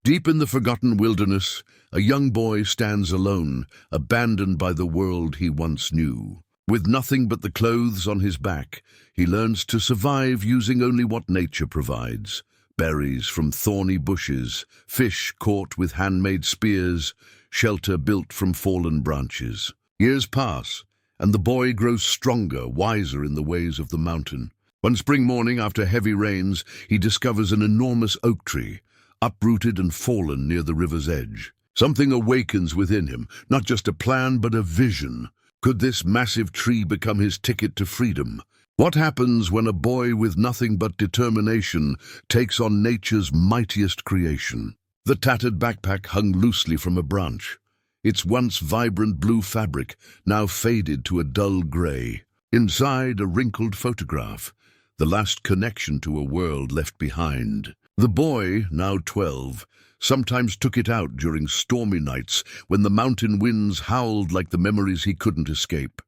Deep in the forgotten wilderness, a young boy stands alone, abandoned by the world he once knew. With nothing but the clothes on his back, he learns to survive using only what nature provides. Berries from thorny bushes, fish caught with handmade spears, shelter built from fallen branches. Years pass, and the boy grows stronger, wiser in the ways of the mountain. One spring morning, after heavy rains, he discovers an enormous oak tree, uprooted and fallen near the river's edge. Something awakens within him, not just a plan but a vision. Could this massive tree become his ticket to freedom? What happens when a boy with nothing but determination takes on nature's mightiest creation? The tattered backpack hung loosely from a branch. Its once vibrant blue fabric now faded to a dull gray. Inside, a wrinkled photograph, the last connection to a world left behind. The boy, now 12, sometimes took it out during stormy nights when the mountain winds howled like the memories he couldn't escape.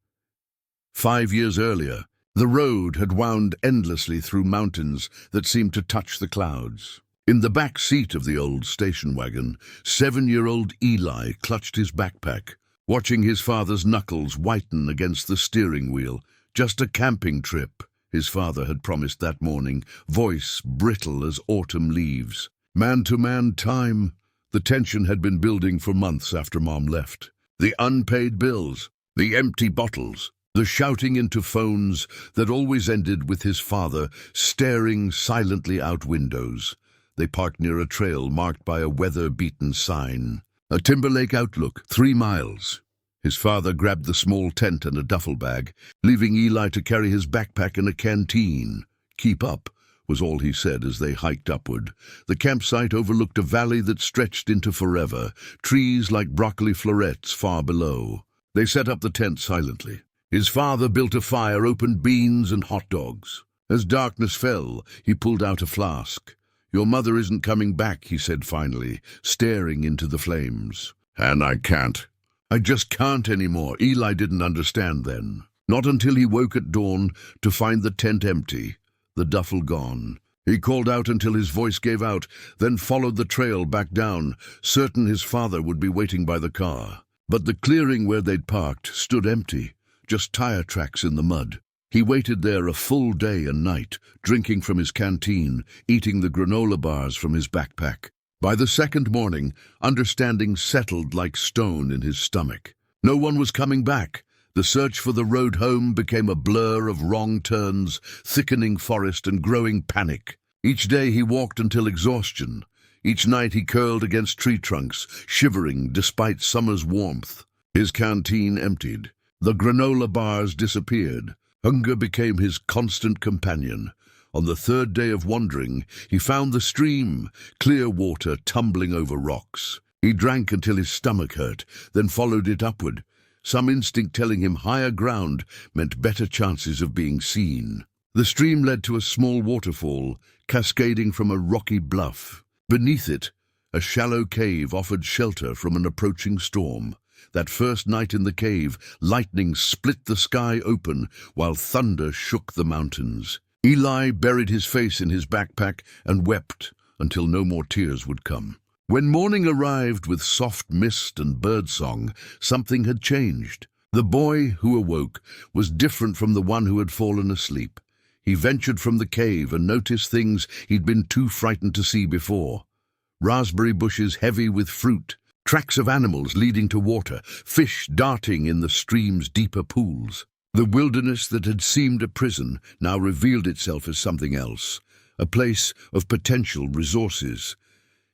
5 years earlier, the road had wound endlessly through mountains that seemed to touch the clouds. In the back seat of the old station wagon, 7-year-old Eli clutched his backpack, watching his father's knuckles whiten against the steering wheel. Just a camping trip, his father had promised that morning, voice brittle as autumn leaves. Man-to-man time. The tension had been building for months after Mom left. The unpaid bills, the empty bottles, the shouting into phones that always ended with his father staring silently out windows. They parked near a trail marked by a weather-beaten sign. A Timberlake outlook, 3 miles. His father grabbed the small tent and a duffel bag, leaving Eli to carry his backpack and a canteen. "Keep up," was all he said as they hiked upward. The campsite overlooked a valley that stretched into forever, trees like broccoli florets far below. They set up the tent silently. His father built a fire, opened beans and hot dogs. As darkness fell, he pulled out a flask. "Your mother isn't coming back," he said finally, staring into the flames. "And I can't. I just can't anymore." Eli didn't understand then. Not until he woke at dawn to find the tent empty, the duffel gone. He called out until his voice gave out, then followed the trail back down, certain his father would be waiting by the car. But the clearing where they'd parked stood empty, just tire tracks in the mud. He waited there a full day and night, drinking from his canteen, eating the granola bars from his backpack. By the second morning, understanding settled like stone in his stomach. No one was coming back. The search for the road home became a blur of wrong turns, thickening forest and growing panic. Each day he walked until exhaustion. Each night he curled against tree trunks, shivering despite summer's warmth. His canteen emptied. The granola bars disappeared. Hunger became his constant companion. On the 3rd day of wandering, he found the stream, clear water tumbling over rocks. He drank until his stomach hurt, then followed it upward, some instinct telling him higher ground meant better chances of being seen. The stream led to a small waterfall, cascading from a rocky bluff. Beneath it, a shallow cave offered shelter from an approaching storm. That first night in the cave, lightning split the sky open while thunder shook the mountains. Eli buried his face in his backpack and wept until no more tears would come. When morning arrived with soft mist and birdsong, something had changed. The boy who awoke was different from the one who had fallen asleep. He ventured from the cave and noticed things he'd been too frightened to see before. Raspberry bushes heavy with fruit, tracks of animals leading to water, fish darting in the stream's deeper pools. The wilderness that had seemed a prison now revealed itself as something else, a place of potential resources.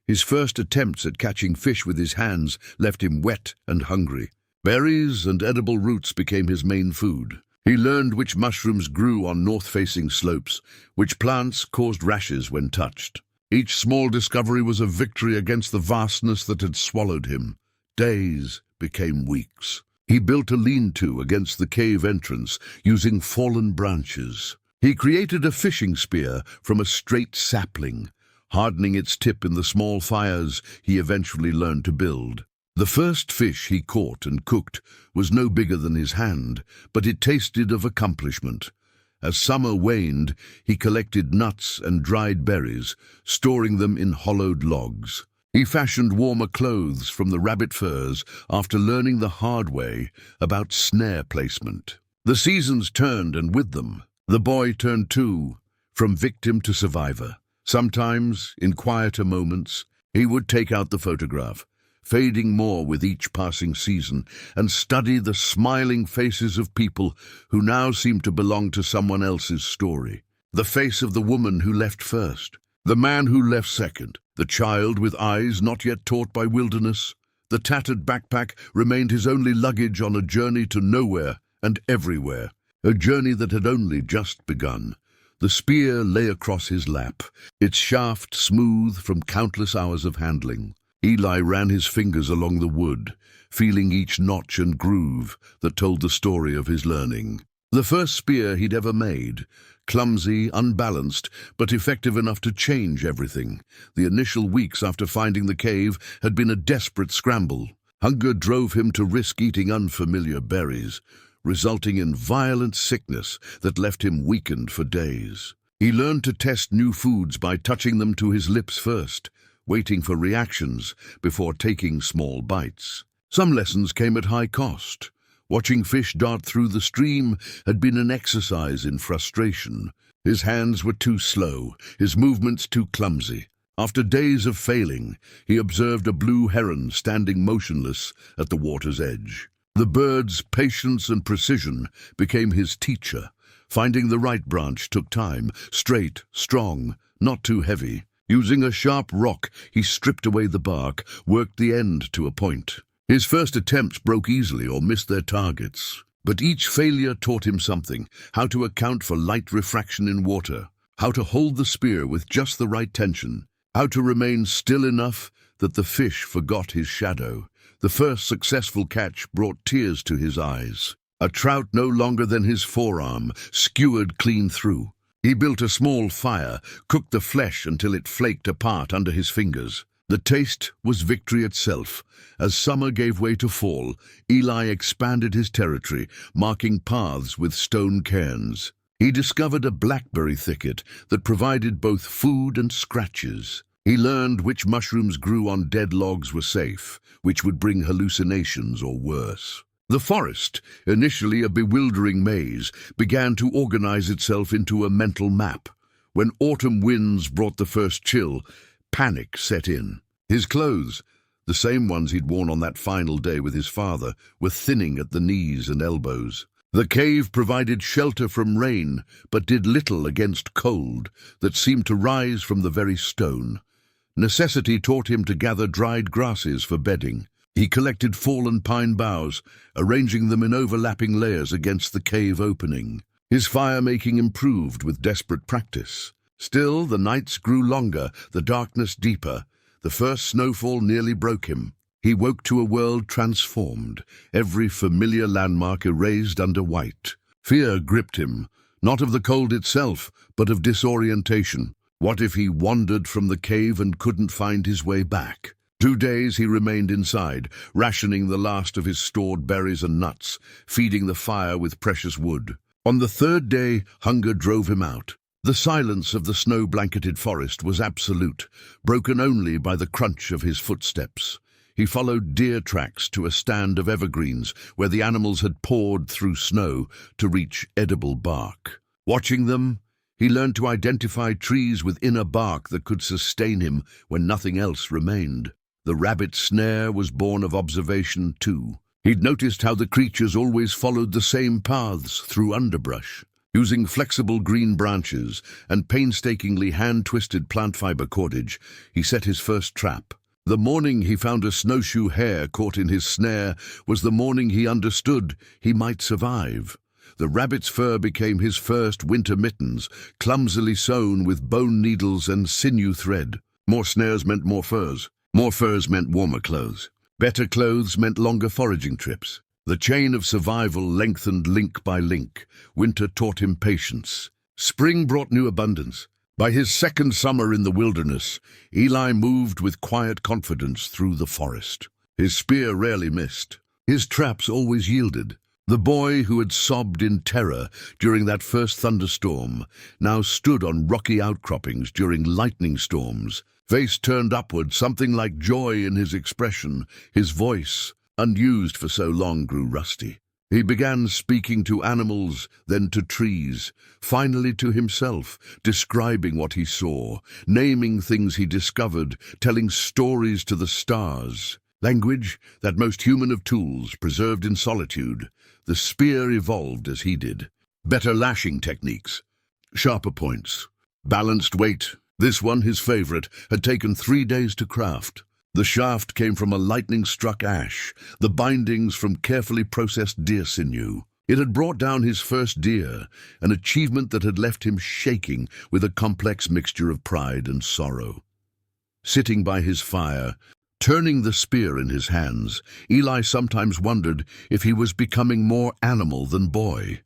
His first attempts at catching fish with his hands left him wet and hungry. Berries and edible roots became his main food. He learned which mushrooms grew on north-facing slopes, which plants caused rashes when touched. Each small discovery was a victory against the vastness that had swallowed him. Days became weeks. He built a lean-to against the cave entrance, using fallen branches. He created a fishing spear from a straight sapling, hardening its tip in the small fires he eventually learned to build. The first fish he caught and cooked was no bigger than his hand, but it tasted of accomplishment. As summer waned, he collected nuts and dried berries, storing them in hollowed logs. He fashioned warmer clothes from the rabbit furs after learning the hard way about snare placement. The seasons turned, and with them, the boy turned too, from victim to survivor. Sometimes, in quieter moments, he would take out the photograph, fading more with each passing season, and study the smiling faces of people who now seemed to belong to someone else's story. The face of the woman who left first, the man who left second, the child with eyes not yet taught by wilderness. The tattered backpack remained his only luggage on a journey to nowhere and everywhere, a journey that had only just begun. The spear lay across his lap, its shaft smooth from countless hours of handling. Eli ran his fingers along the wood, feeling each notch and groove that told the story of his learning. The first spear he'd ever made, clumsy, unbalanced, but effective enough to change everything. The initial weeks after finding the cave had been a desperate scramble. Hunger drove him to risk eating unfamiliar berries, resulting in violent sickness that left him weakened for days. He learned to test new foods by touching them to his lips first, waiting for reactions before taking small bites. Some lessons came at high cost. Watching fish dart through the stream had been an exercise in frustration. His hands were too slow, his movements too clumsy. After days of failing, he observed a blue heron standing motionless at the water's edge. The bird's patience and precision became his teacher. Finding the right branch took time, straight, strong, not too heavy. Using a sharp rock, he stripped away the bark, worked the end to a point. His first attempts broke easily or missed their targets. But each failure taught him something: how to account for light refraction in water, how to hold the spear with just the right tension, how to remain still enough that the fish forgot his shadow. The first successful catch brought tears to his eyes. A trout no longer than his forearm, skewered clean through. He built a small fire, cooked the flesh until it flaked apart under his fingers. The taste was victory itself. As summer gave way to fall, Eli expanded his territory, marking paths with stone cairns. He discovered a blackberry thicket that provided both food and scratches. He learned which mushrooms grew on dead logs were safe, which would bring hallucinations or worse. The forest, initially a bewildering maze, began to organize itself into a mental map. When autumn winds brought the first chill, panic set in. His clothes, the same ones he'd worn on that final day with his father, were thinning at the knees and elbows. The cave provided shelter from rain, but did little against cold that seemed to rise from the very stone. Necessity taught him to gather dried grasses for bedding. He collected fallen pine boughs, arranging them in overlapping layers against the cave opening. His fire-making improved with desperate practice. Still, the nights grew longer, the darkness deeper. The first snowfall nearly broke him. He woke to a world transformed, every familiar landmark erased under white. Fear gripped him, not of the cold itself, but of disorientation. What if he wandered from the cave and couldn't find his way back? 2 days he remained inside, rationing the last of his stored berries and nuts, feeding the fire with precious wood. On the 3rd day, hunger drove him out. The silence of the snow-blanketed forest was absolute, broken only by the crunch of his footsteps. He followed deer tracks to a stand of evergreens where the animals had poured through snow to reach edible bark. Watching them, he learned to identify trees with inner bark that could sustain him when nothing else remained. The rabbit snare was born of observation, too. He'd noticed how the creatures always followed the same paths through underbrush. Using flexible green branches and painstakingly hand-twisted plant fiber cordage, he set his first trap. The morning he found a snowshoe hare caught in his snare was the morning he understood he might survive. The rabbit's fur became his first winter mittens, clumsily sewn with bone needles and sinew thread. More snares meant more furs. More furs meant warmer clothes. Better clothes meant longer foraging trips. The chain of survival lengthened link by link. Winter taught him patience. Spring brought new abundance. By his 2nd summer in the wilderness, Eli moved with quiet confidence through the forest. His spear rarely missed. His traps always yielded. The boy who had sobbed in terror during that first thunderstorm now stood on rocky outcroppings during lightning storms, face turned upward, something like joy in his expression. His voice, unused for so long, grew rusty. He began speaking to animals, then to trees, finally to himself, describing what he saw, naming things he discovered, telling stories to the stars. Language, that most human of tools, preserved in solitude. The spear evolved as he did. Better lashing techniques, sharper points, balanced weight. This one, his favorite, had taken 3 days to craft. The shaft came from a lightning-struck ash, the bindings from carefully processed deer sinew. It had brought down his first deer, an achievement that had left him shaking with a complex mixture of pride and sorrow. Sitting by his fire, turning the spear in his hands, Eli sometimes wondered if he was becoming more animal than boy.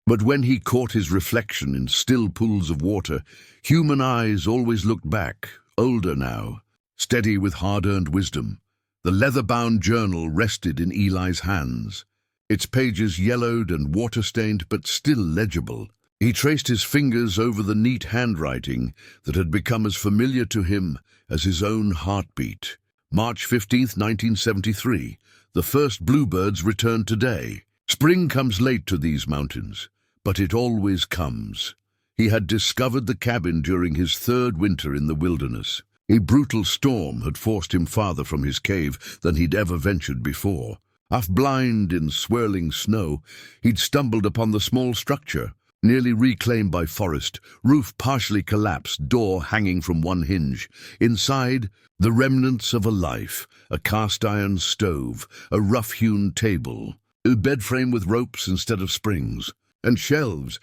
But when he caught his reflection in still pools of water, human eyes always looked back, older now, steady with hard-earned wisdom. The leather-bound journal rested in Eli's hands, its pages yellowed and water-stained but still legible. He traced his fingers over the neat handwriting that had become as familiar to him as his own heartbeat. March 15th, 1973. The first bluebirds returned today. Spring comes late to these mountains, but it always comes. He had discovered the cabin during his 3rd winter in the wilderness. A brutal storm had forced him farther from his cave than he'd ever ventured before. Half blind in swirling snow, he'd stumbled upon the small structure, nearly reclaimed by forest, roof partially collapsed, door hanging from one hinge. Inside, the remnants of a life, a cast-iron stove, a rough-hewn table, a bed frame with ropes instead of springs, and shelves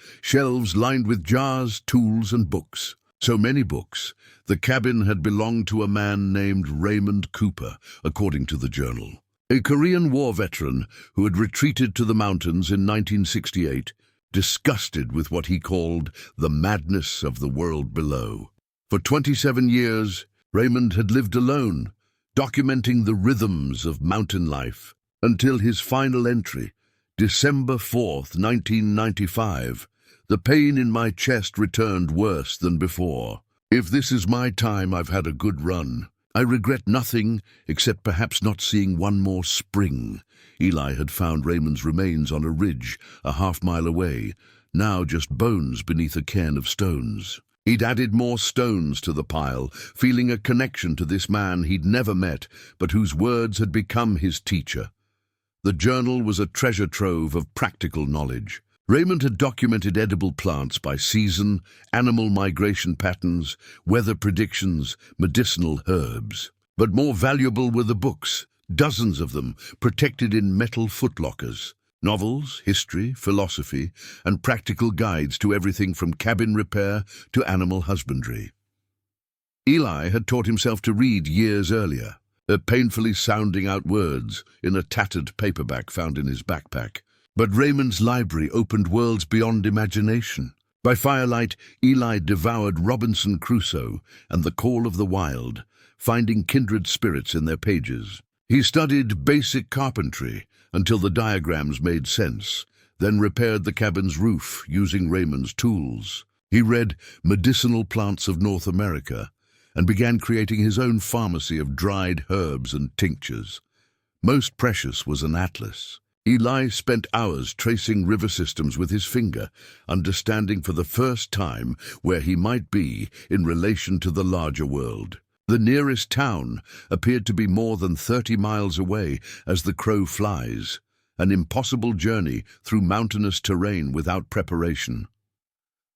lined with jars, tools, and books. So many books. The cabin had belonged to a man named Raymond Cooper, according to the journal. A Korean War veteran who had retreated to the mountains in 1968, disgusted with what he called the madness of the world below. For 27 years, Raymond had lived alone, documenting the rhythms of mountain life, until his final entry, December 4th, 1995. The pain in my chest returned worse than before. If this is my time, I've had a good run. I regret nothing except perhaps not seeing one more spring. Eli had found Raymond's remains on a ridge a half-mile away, now just bones beneath a cairn of stones. He'd added more stones to the pile, feeling a connection to this man he'd never met, but whose words had become his teacher. The journal was a treasure trove of practical knowledge. Raymond had documented edible plants by season, animal migration patterns, weather predictions, medicinal herbs. But more valuable were the books, dozens of them, protected in metal footlockers. Novels, history, philosophy, and practical guides to everything from cabin repair to animal husbandry. Eli had taught himself to read years earlier, painfully sounding out words in a tattered paperback found in his backpack. But Raymond's library opened worlds beyond imagination. By firelight, Eli devoured Robinson Crusoe and The Call of the Wild, finding kindred spirits in their pages. He studied basic carpentry until the diagrams made sense, then repaired the cabin's roof using Raymond's tools. He read Medicinal Plants of North America and began creating his own pharmacy of dried herbs and tinctures. Most precious was an atlas. Eli spent hours tracing river systems with his finger, understanding for the first time where he might be in relation to the larger world. The nearest town appeared to be more than 30 miles away as the crow flies, an impossible journey through mountainous terrain without preparation.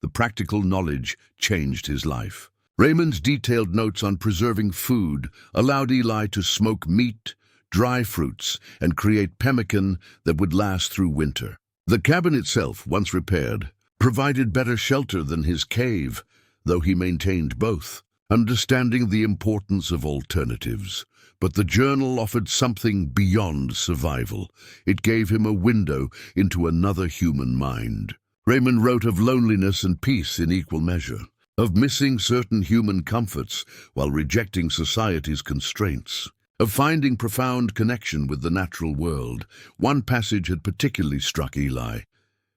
The practical knowledge changed his life. Raymond's detailed notes on preserving food allowed Eli to smoke meat, dry fruits, and create pemmican that would last through winter. The cabin itself, once repaired, provided better shelter than his cave, though he maintained both, understanding the importance of alternatives. But the journal offered something beyond survival. It gave him a window into another human mind. Raymond wrote of loneliness and peace in equal measure, of missing certain human comforts while rejecting society's constraints, of finding profound connection with the natural world. One passage had particularly struck Eli.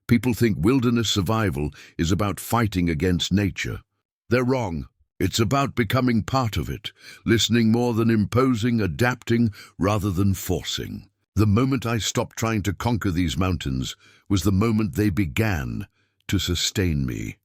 People think wilderness survival is about fighting against nature. They're wrong. It's about becoming part of it, listening more than imposing, adapting rather than forcing. The moment I stopped trying to conquer these mountains was the moment they began to sustain me.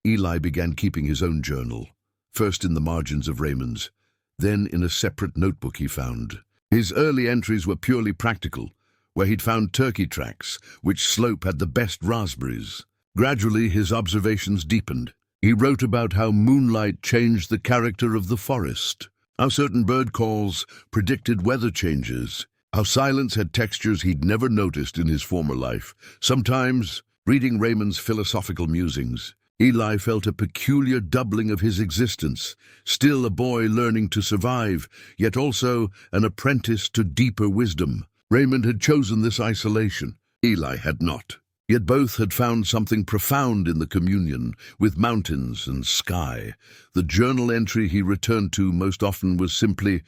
Eli began keeping his own journal, first in the margins of Raymond's, then in a separate notebook he found. His early entries were purely practical, where he'd found turkey tracks, which slope had the best raspberries. Gradually, his observations deepened. He wrote about how moonlight changed the character of the forest, how certain bird calls predicted weather changes, how silence had textures he'd never noticed in his former life. Sometimes, reading Raymond's philosophical musings, Eli felt a peculiar doubling of his existence, still a boy learning to survive, yet also an apprentice to deeper wisdom. Raymond had chosen this isolation. Eli had not. Yet both had found something profound in the communion with mountains and sky. The journal entry he returned to most often was simply,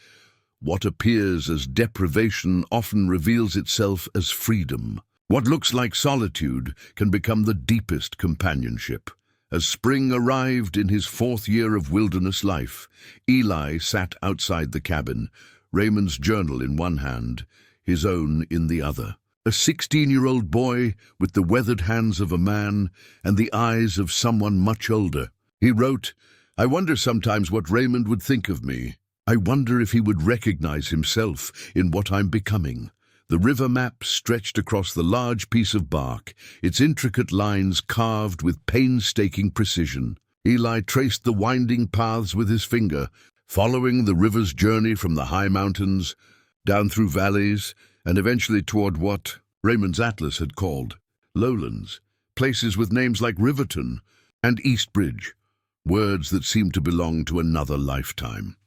"What appears as deprivation often reveals itself as freedom. What looks like solitude can become the deepest companionship." As spring arrived in his 4th year of wilderness life, Eli sat outside the cabin, Raymond's journal in one hand, his own in the other. A 16-year-old boy with the weathered hands of a man and the eyes of someone much older. He wrote, "I wonder sometimes what Raymond would think of me. I wonder if he would recognize himself in what I'm becoming." The river map stretched across the large piece of bark, its intricate lines carved with painstaking precision. Eli traced the winding paths with his finger, following the river's journey from the high mountains, down through valleys, and eventually toward what Raymond's atlas had called lowlands, places with names like Riverton and Eastbridge, words that seemed to belong to another lifetime.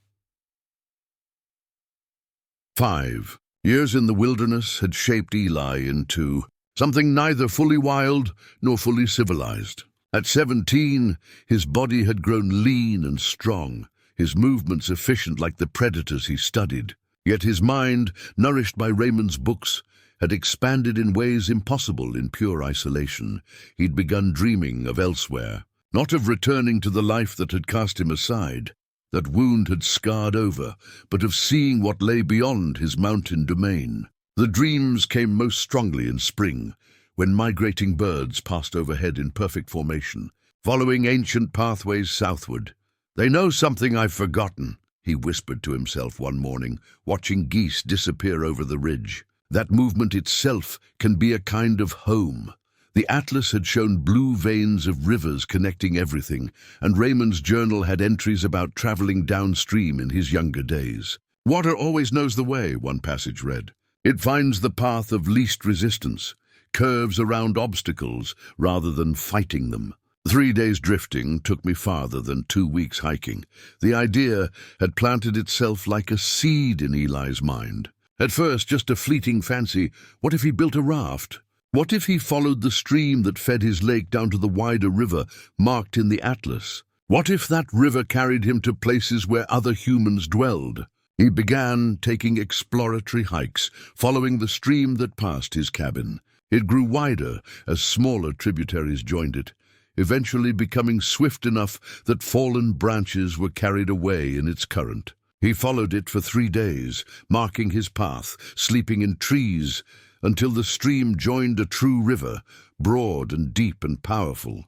5 years in the wilderness had shaped Eli into something neither fully wild nor fully civilized. At 17, his body had grown lean and strong, his movements efficient like the predators he studied. Yet his mind, nourished by Raymond's books, had expanded in ways impossible in pure isolation. He'd begun dreaming of elsewhere, not of returning to the life that had cast him aside, that wound had scarred over, but of seeing what lay beyond his mountain domain. The dreams came most strongly in spring, when migrating birds passed overhead in perfect formation, following ancient pathways southward. "They know something I've forgotten," he whispered to himself one morning, watching geese disappear over the ridge. That movement itself can be a kind of home. The atlas had shown blue veins of rivers connecting everything, and Raymond's journal had entries about traveling downstream in his younger days. "Water always knows the way," one passage read. "It finds the path of least resistance, curves around obstacles rather than fighting them." 3 days drifting took me farther than 2 weeks hiking. The idea had planted itself like a seed in Eli's mind. At first, just a fleeting fancy. What if he built a raft? What if he followed the stream that fed his lake down to the wider river marked in the atlas? What if that river carried him to places where other humans dwelled? He began taking exploratory hikes, following the stream that passed his cabin. It grew wider as smaller tributaries joined it, eventually becoming swift enough that fallen branches were carried away in its current. He followed it for 3 days, marking his path, sleeping in trees, until the stream joined a true river, broad and deep and powerful.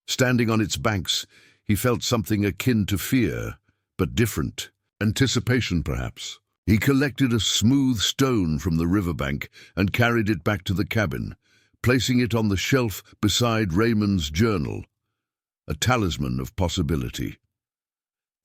Standing on its banks, he felt something akin to fear, but different. Anticipation, perhaps. He collected a smooth stone from the riverbank and carried it back to the cabin, placing it on the shelf beside Raymond's journal, a talisman of possibility.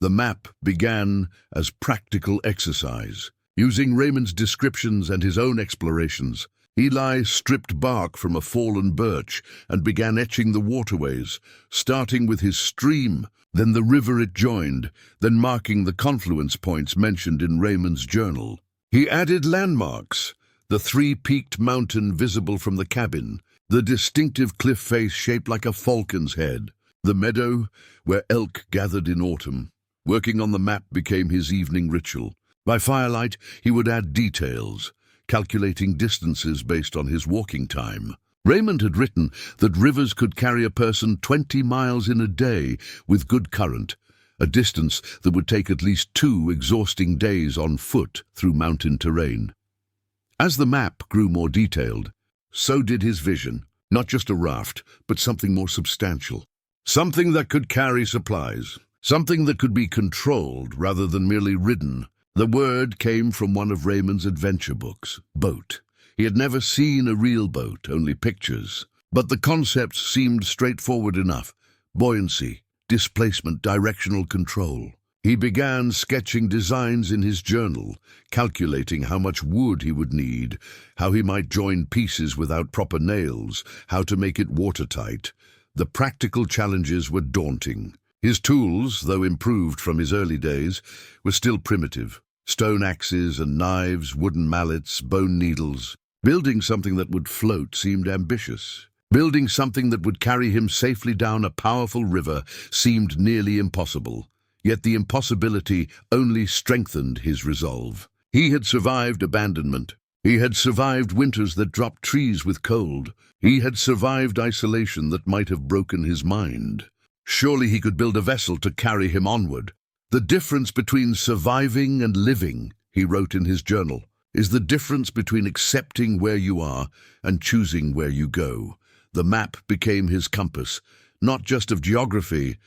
The map began as practical exercise. Using Raymond's descriptions and his own explorations, Eli stripped bark from a fallen birch and began etching the waterways, starting with his stream, then the river it joined, then marking the confluence points mentioned in Raymond's journal. He added landmarks, the 3-peaked mountain visible from the cabin, the distinctive cliff face shaped like a falcon's head, the meadow where elk gathered in autumn. Working on the map became his evening ritual. By firelight, he would add details, calculating distances based on his walking time. Raymond had written that rivers could carry a person 20 miles in a day with good current, a distance that would take at least 2 exhausting days on foot through mountain terrain. As the map grew more detailed, so did his vision. Not just a raft, but something more substantial. Something that could carry supplies. Something that could be controlled rather than merely ridden. The word came from one of Raymond's adventure books, boat. He had never seen a real boat, only pictures. But the concept seemed straightforward enough. Buoyancy, displacement, directional control. He began sketching designs in his journal, calculating how much wood he would need, how he might join pieces without proper nails, how to make it watertight. The practical challenges were daunting. His tools, though improved from his early days, were still primitive. Stone axes and knives, wooden mallets, bone needles. Building something that would float seemed ambitious. Building something that would carry him safely down a powerful river seemed nearly impossible. Yet the impossibility only strengthened his resolve. He had survived abandonment. He had survived winters that dropped trees with cold. He had survived isolation that might have broken his mind. Surely he could build a vessel to carry him onward. The difference between surviving and living, he wrote in his journal, is the difference between accepting where you are and choosing where you go. The map became his compass, not just of geography,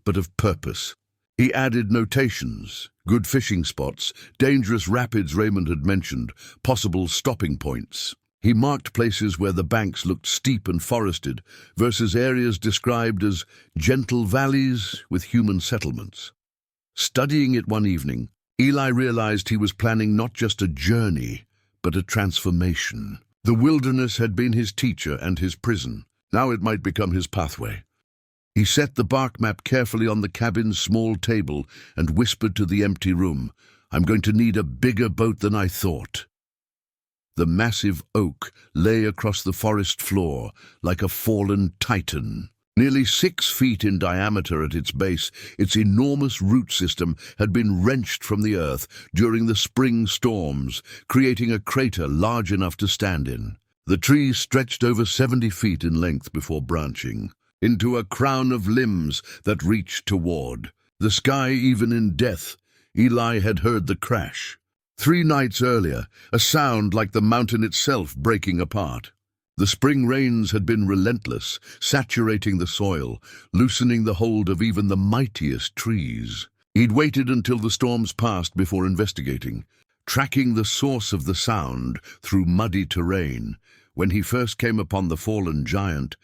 but of purpose. He added notations, good fishing spots, dangerous rapids Raymond had mentioned, possible stopping points. He marked places where the banks looked steep and forested versus areas described as gentle valleys with human settlements. Studying it one evening, Eli realized he was planning not just a journey, but a transformation. The wilderness had been his teacher and his prison. Now it might become his pathway. He set the bark map carefully on the cabin's small table and whispered to the empty room, "I'm going to need a bigger boat than I thought." The massive oak lay across the forest floor like a fallen titan. Nearly 6 feet in diameter at its base, its enormous root system had been wrenched from the earth during the spring storms, creating a crater large enough to stand in. The tree stretched over 70 feet in length before branching into a crown of limbs that reached toward the sky. Even in death, Eli had heard the crash. 3 nights earlier, a sound like the mountain itself breaking apart. The spring rains had been relentless, saturating the soil, loosening the hold of even the mightiest trees. He'd waited until the storms passed before investigating, tracking the source of the sound through muddy terrain. When he first came upon the fallen giant,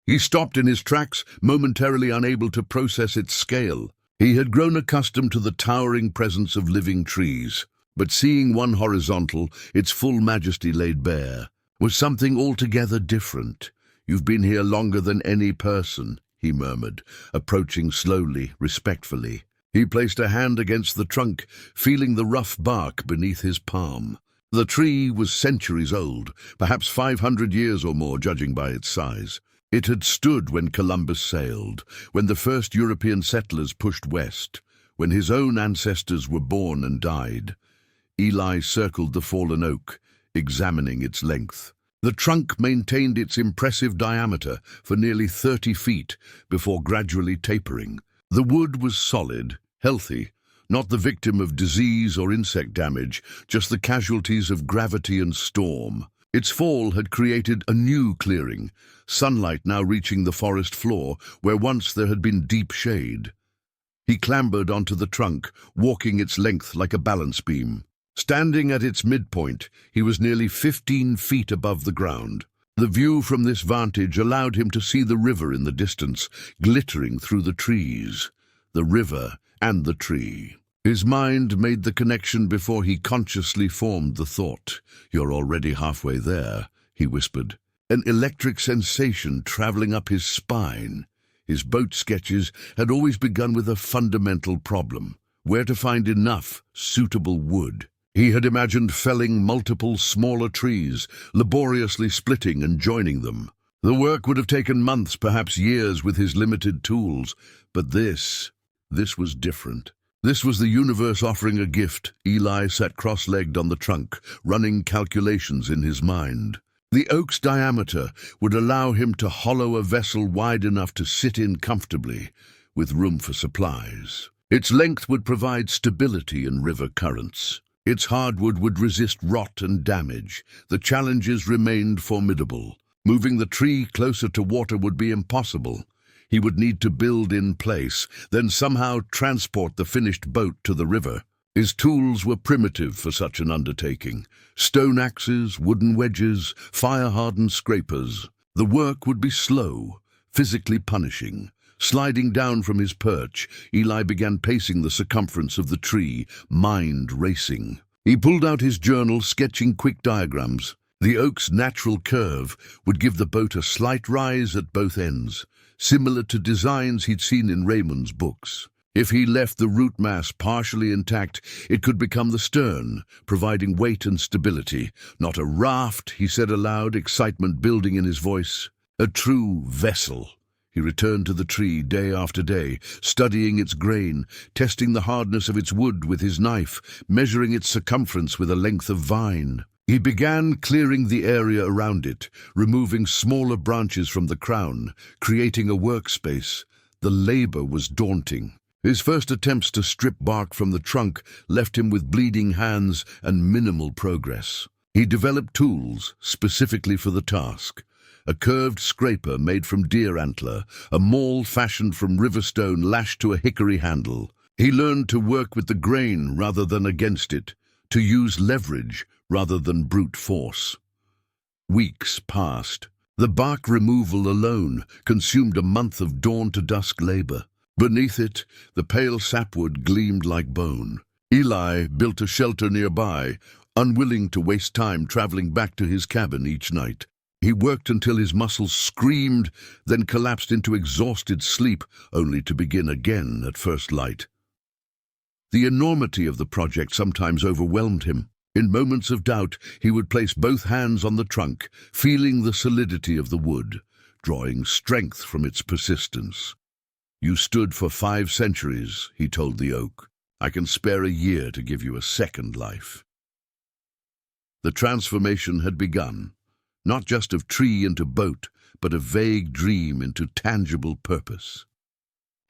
he stopped in his tracks, momentarily unable to process its scale. He had grown accustomed to the towering presence of living trees, but seeing one horizontal, its full majesty laid bare, was something altogether different. "You've been here longer than any person," he murmured, approaching slowly, respectfully. He placed a hand against the trunk, feeling the rough bark beneath his palm. The tree was centuries old, perhaps 500 years or more, judging by its size. It had stood when Columbus sailed, when the first European settlers pushed west, when his own ancestors were born and died. Eli circled the fallen oak, examining its length. The trunk maintained its impressive diameter for nearly 30 feet before gradually tapering. The wood was solid, healthy, not the victim of disease or insect damage, just the casualties of gravity and storm. Its fall had created a new clearing, sunlight now reaching the forest floor where once there had been deep shade. He clambered onto the trunk, walking its length like a balance beam. Standing at its midpoint, he was nearly 15 feet above the ground. The view from this vantage allowed him to see the river in the distance, glittering through the trees. The river and the tree. His mind made the connection before he consciously formed the thought. "You're already halfway there," he whispered. An electric sensation traveling up his spine. His boat sketches had always begun with a fundamental problem: where to find enough suitable wood. He had imagined felling multiple smaller trees, laboriously splitting and joining them. The work would have taken months, perhaps years, with his limited tools. But this was different. This was the universe offering a gift. Eli sat cross-legged on the trunk, running calculations in his mind. The oak's diameter would allow him to hollow a vessel wide enough to sit in comfortably, with room for supplies. Its length would provide stability in river currents. Its hardwood would resist rot and damage. The challenges remained formidable. Moving the tree closer to water would be impossible. He would need to build in place, then somehow transport the finished boat to the river. His tools were primitive for such an undertaking. Stone axes, wooden wedges, fire-hardened scrapers. The work would be slow, physically punishing. Sliding down from his perch, Eli began pacing the circumference of the tree, mind racing. He pulled out his journal, sketching quick diagrams. The oak's natural curve would give the boat a slight rise at both ends, similar to designs he'd seen in Raymond's books. If he left the root mass partially intact, it could become the stern, providing weight and stability. Not a raft, he said aloud, excitement building in his voice. A true vessel. He returned to the tree day after day, studying its grain, testing the hardness of its wood with his knife, measuring its circumference with a length of vine. He began clearing the area around it, removing smaller branches from the crown, creating a workspace. The labor was daunting. His first attempts to strip bark from the trunk left him with bleeding hands and minimal progress. He developed tools specifically for the task. A curved scraper made from deer antler, a maul fashioned from river stone lashed to a hickory handle. He learned to work with the grain rather than against it, to use leverage rather than brute force. Weeks passed. The bark removal alone consumed a month of dawn to dusk labor. Beneath it, the pale sapwood gleamed like bone. Eli built a shelter nearby, unwilling to waste time traveling back to his cabin each night. He worked until his muscles screamed, then collapsed into exhausted sleep, only to begin again at first light. The enormity of the project sometimes overwhelmed him. In moments of doubt, he would place both hands on the trunk, feeling the solidity of the wood, drawing strength from its persistence. "You stood for 5 centuries, he told the oak. "I can spare a year to give you a second life." The transformation had begun, not just of tree into boat, but of vague dream into tangible purpose.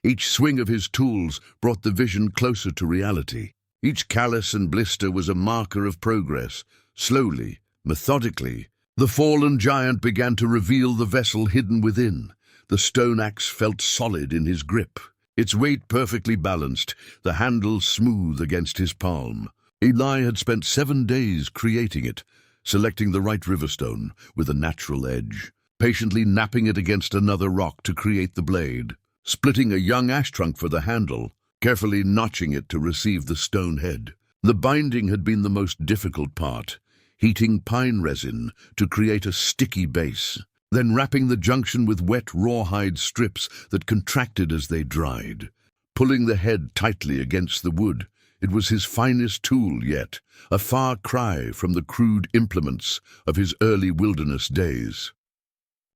Each swing of his tools brought the vision closer to reality. Each callus and blister was a marker of progress. Slowly, methodically, the fallen giant began to reveal the vessel hidden within. The stone axe felt solid in his grip, its weight perfectly balanced, the handle smooth against his palm. Eli had spent 7 days creating it, selecting the right riverstone with a natural edge, patiently napping it against another rock to create the blade, splitting a young ash trunk for the handle, carefully notching it to receive the stone head. The binding had been the most difficult part, heating pine resin to create a sticky base, then wrapping the junction with wet rawhide strips that contracted as they dried. Pulling the head tightly against the wood, it was his finest tool yet, a far cry from the crude implements of his early wilderness days.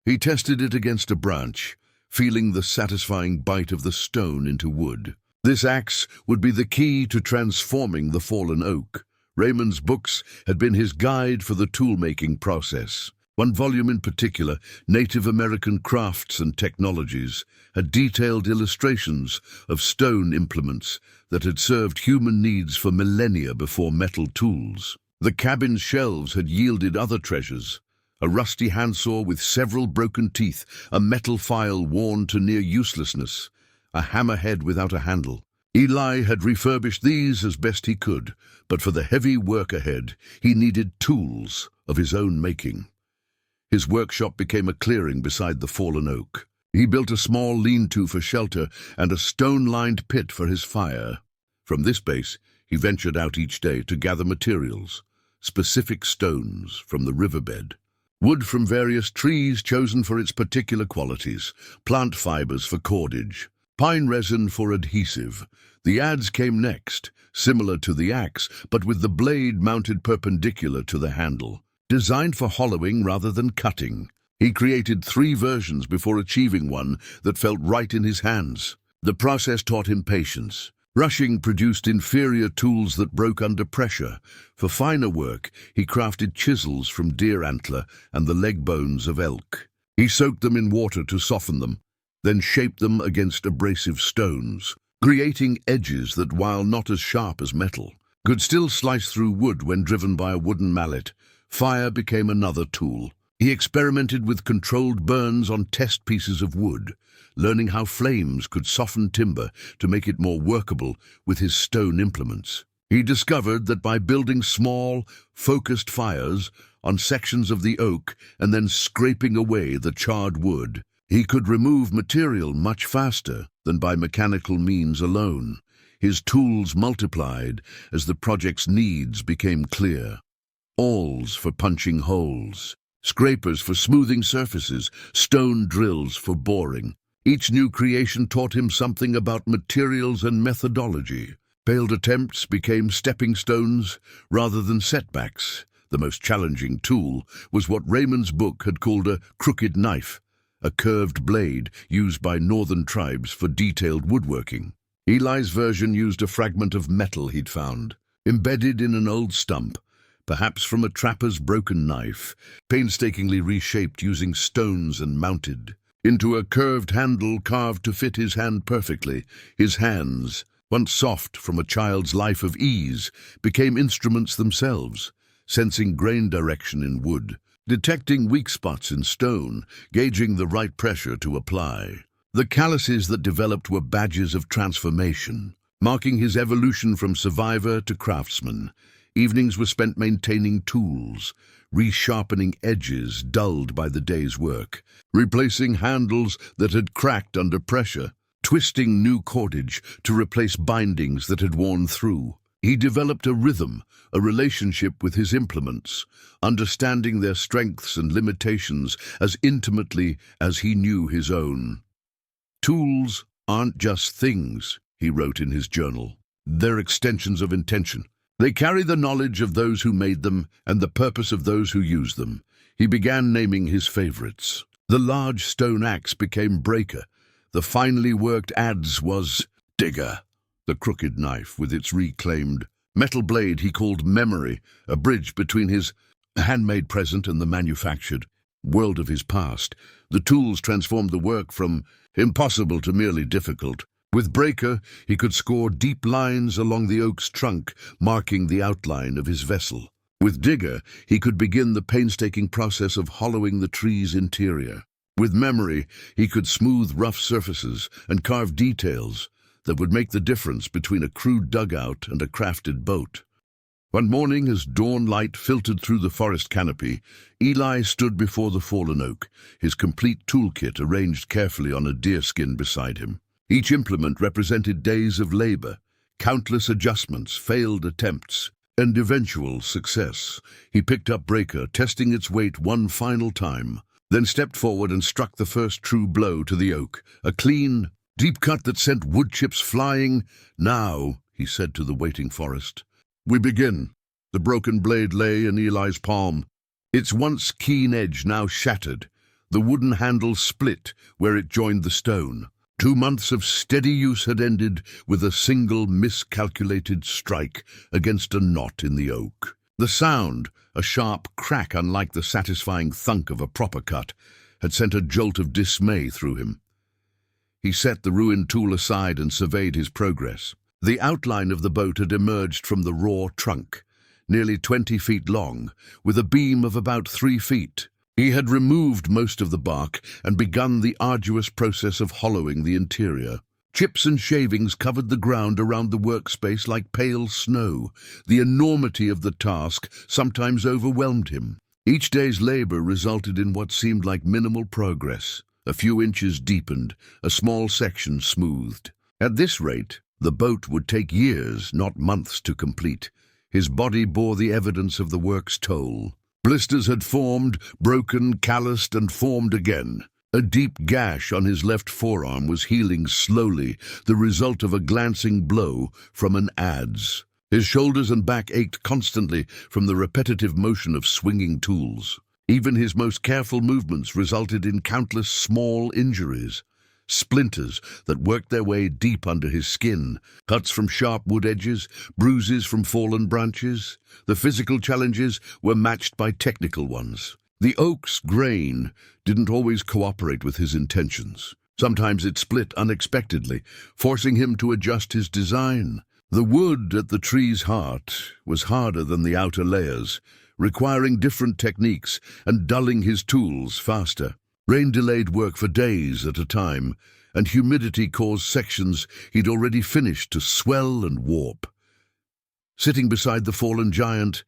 He tested it against a branch, feeling the satisfying bite of the stone into wood. This axe would be the key to transforming the fallen oak. Raymond's books had been his guide for the tool-making process. One volume in particular, Native American Crafts and Technologies, had detailed illustrations of stone implements that had served human needs for millennia before metal tools. The cabin's shelves had yielded other treasures: a rusty handsaw with several broken teeth, a metal file worn to near uselessness, a hammerhead without a handle. Eli had refurbished these as best he could, but for the heavy work ahead, he needed tools of his own making. His workshop became a clearing beside the fallen oak. He built a small lean-to for shelter and a stone-lined pit for his fire. From this base, he ventured out each day to gather materials, specific stones from the riverbed, wood from various trees chosen for its particular qualities, plant fibers for cordage, pine resin for adhesive. The adze came next, similar to the axe, but with the blade mounted perpendicular to the handle, designed for hollowing rather than cutting. He created 3 versions before achieving one that felt right in his hands. The process taught him patience. Rushing produced inferior tools that broke under pressure. For finer work, he crafted chisels from deer antler and the leg bones of elk. He soaked them in water to soften them, then shaped them against abrasive stones. creating edges that, while not as sharp as metal, could still slice through wood when driven by a wooden mallet. Fire became another tool. He experimented with controlled burns on test pieces of wood, learning how flames could soften timber to make it more workable with his stone implements. He discovered that by building small, focused fires on sections of the oak and then scraping away the charred wood, he could remove material much faster than by mechanical means alone. His tools multiplied as the project's needs became clear. Awls for punching holes, scrapers for smoothing surfaces, stone drills for boring. Each new creation taught him something about materials and methodology. Failed attempts became stepping stones rather than setbacks. The most challenging tool was what Raymond's book had called a crooked knife, a curved blade used by northern tribes for detailed woodworking. Eli's version used a fragment of metal he'd found, embedded in an old stump, perhaps from a trapper's broken knife, painstakingly reshaped using stones and mounted into a curved handle carved to fit his hand perfectly. His hands, once soft from a child's life of ease, became instruments themselves, sensing grain direction in wood, detecting weak spots in stone, gauging the right pressure to apply. The calluses that developed were badges of transformation, marking his evolution from survivor to craftsman. Evenings were spent maintaining tools, resharpening edges dulled by the day's work, replacing handles that had cracked under pressure, twisting new cordage to replace bindings that had worn through. He developed a rhythm, a relationship with his implements, understanding their strengths and limitations as intimately as he knew his own. "Tools aren't just things," he wrote in his journal. "They're extensions of intention. They carry the knowledge of those who made them and the purpose of those who use them." He began naming his favorites. The large stone axe became breaker. The finely worked adze was digger. The crooked knife with its reclaimed metal blade he called memory, a bridge between his handmade present and the manufactured world of his past. The tools transformed the work from impossible to merely difficult. With breaker, he could score deep lines along the oak's trunk, marking the outline of his vessel. With digger, he could begin the painstaking process of hollowing the tree's interior. With memory, he could smooth rough surfaces and carve details that would make the difference between a crude dugout and a crafted boat. One morning, as dawn light filtered through the forest canopy, Eli stood before the fallen oak, his complete toolkit arranged carefully on a deerskin beside him. Each implement represented days of labor, countless adjustments, failed attempts, and eventual success. He picked up breaker, testing its weight one final time, then stepped forward and struck the first true blow to the oak, a clean, deep cut that sent wood chips flying. "Now," he said to the waiting forest, "we begin." The broken blade lay in Eli's palm, its once keen edge now shattered, the wooden handle split where it joined the stone. 2 months of steady use had ended with a single miscalculated strike against a knot in the oak. The sound, a sharp crack unlike the satisfying thunk of a proper cut, had sent a jolt of dismay through him. He set the ruined tool aside and surveyed his progress. The outline of the boat had emerged from the raw trunk, nearly 20 feet long, with a beam of about 3 feet. He had removed most of the bark and begun the arduous process of hollowing the interior. Chips and shavings covered the ground around the workspace like pale snow. The enormity of the task sometimes overwhelmed him. Each day's labor resulted in what seemed like minimal progress. A few inches deepened, a small section smoothed. At this rate, the boat would take years, not months, to complete. His body bore the evidence of the work's toll. Blisters had formed, broken, calloused, and formed again. A deep gash on his left forearm was healing slowly, the result of a glancing blow from an adze. His shoulders and back ached constantly from the repetitive motion of swinging tools. Even his most careful movements resulted in countless small injuries. Splinters that worked their way deep under his skin, cuts from sharp wood edges, bruises from fallen branches. The physical challenges were matched by technical ones. The oak's grain didn't always cooperate with his intentions. Sometimes it split unexpectedly, forcing him to adjust his design. The wood at the tree's heart was harder than the outer layers, requiring different techniques and dulling his tools faster. Rain delayed work for days at a time, and humidity caused sections he'd already finished to swell and warp. Sitting beside the fallen giant,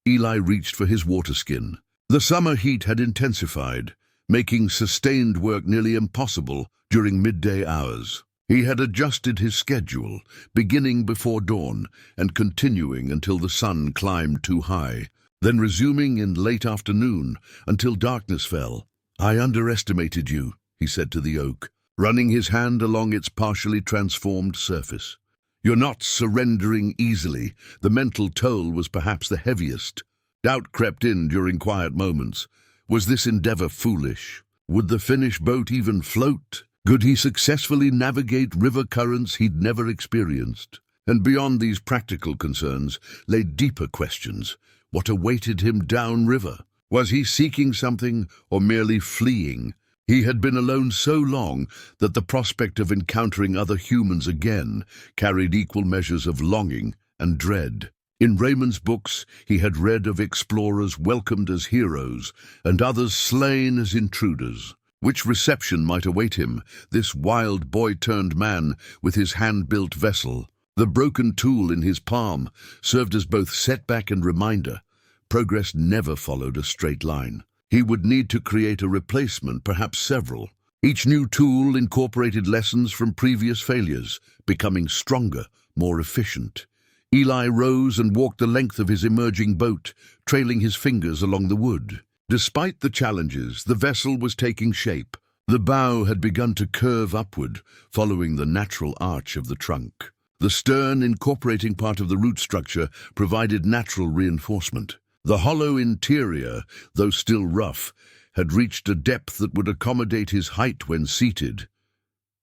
Eli reached for his water skin. The summer heat had intensified, making sustained work nearly impossible during midday hours. He had adjusted his schedule, beginning before dawn and continuing until the sun climbed too high, then resuming in late afternoon until darkness fell. "I underestimated you," he said to the oak, running his hand along its partially transformed surface. "You're not surrendering easily." The mental toll was perhaps the heaviest. Doubt crept in during quiet moments. Was this endeavor foolish? Would the finished boat even float? Could he successfully navigate river currents he'd never experienced? And beyond these practical concerns lay deeper questions. What awaited him downriver? Was he seeking something or merely fleeing? He had been alone so long that the prospect of encountering other humans again carried equal measures of longing and dread. In Raymond's books, he had read of explorers welcomed as heroes and others slain as intruders. Which reception might await him, this wild boy-turned-man with his hand-built vessel? The broken tool in his palm served as both setback and reminder. Progress never followed a straight line. He would need to create a replacement, perhaps several. Each new tool incorporated lessons from previous failures, becoming stronger, more efficient. Eli rose and walked the length of his emerging boat, trailing his fingers along the wood. Despite the challenges, the vessel was taking shape. The bow had begun to curve upward, following the natural arch of the trunk. The stern, incorporating part of the root structure, provided natural reinforcement. The hollow interior, though still rough, had reached a depth that would accommodate his height when seated.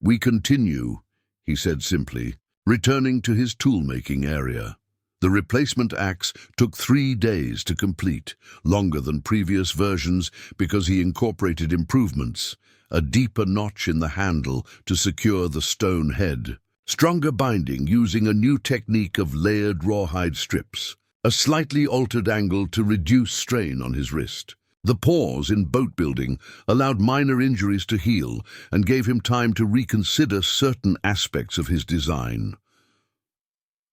"We continue," he said simply, returning to his tool-making area. The replacement axe took 3 days to complete, longer than previous versions because he incorporated improvements: a deeper notch in the handle to secure the stone head, stronger binding using a new technique of layered rawhide strips, a slightly altered angle to reduce strain on his wrist. The pause in boat building allowed minor injuries to heal and gave him time to reconsider certain aspects of his design.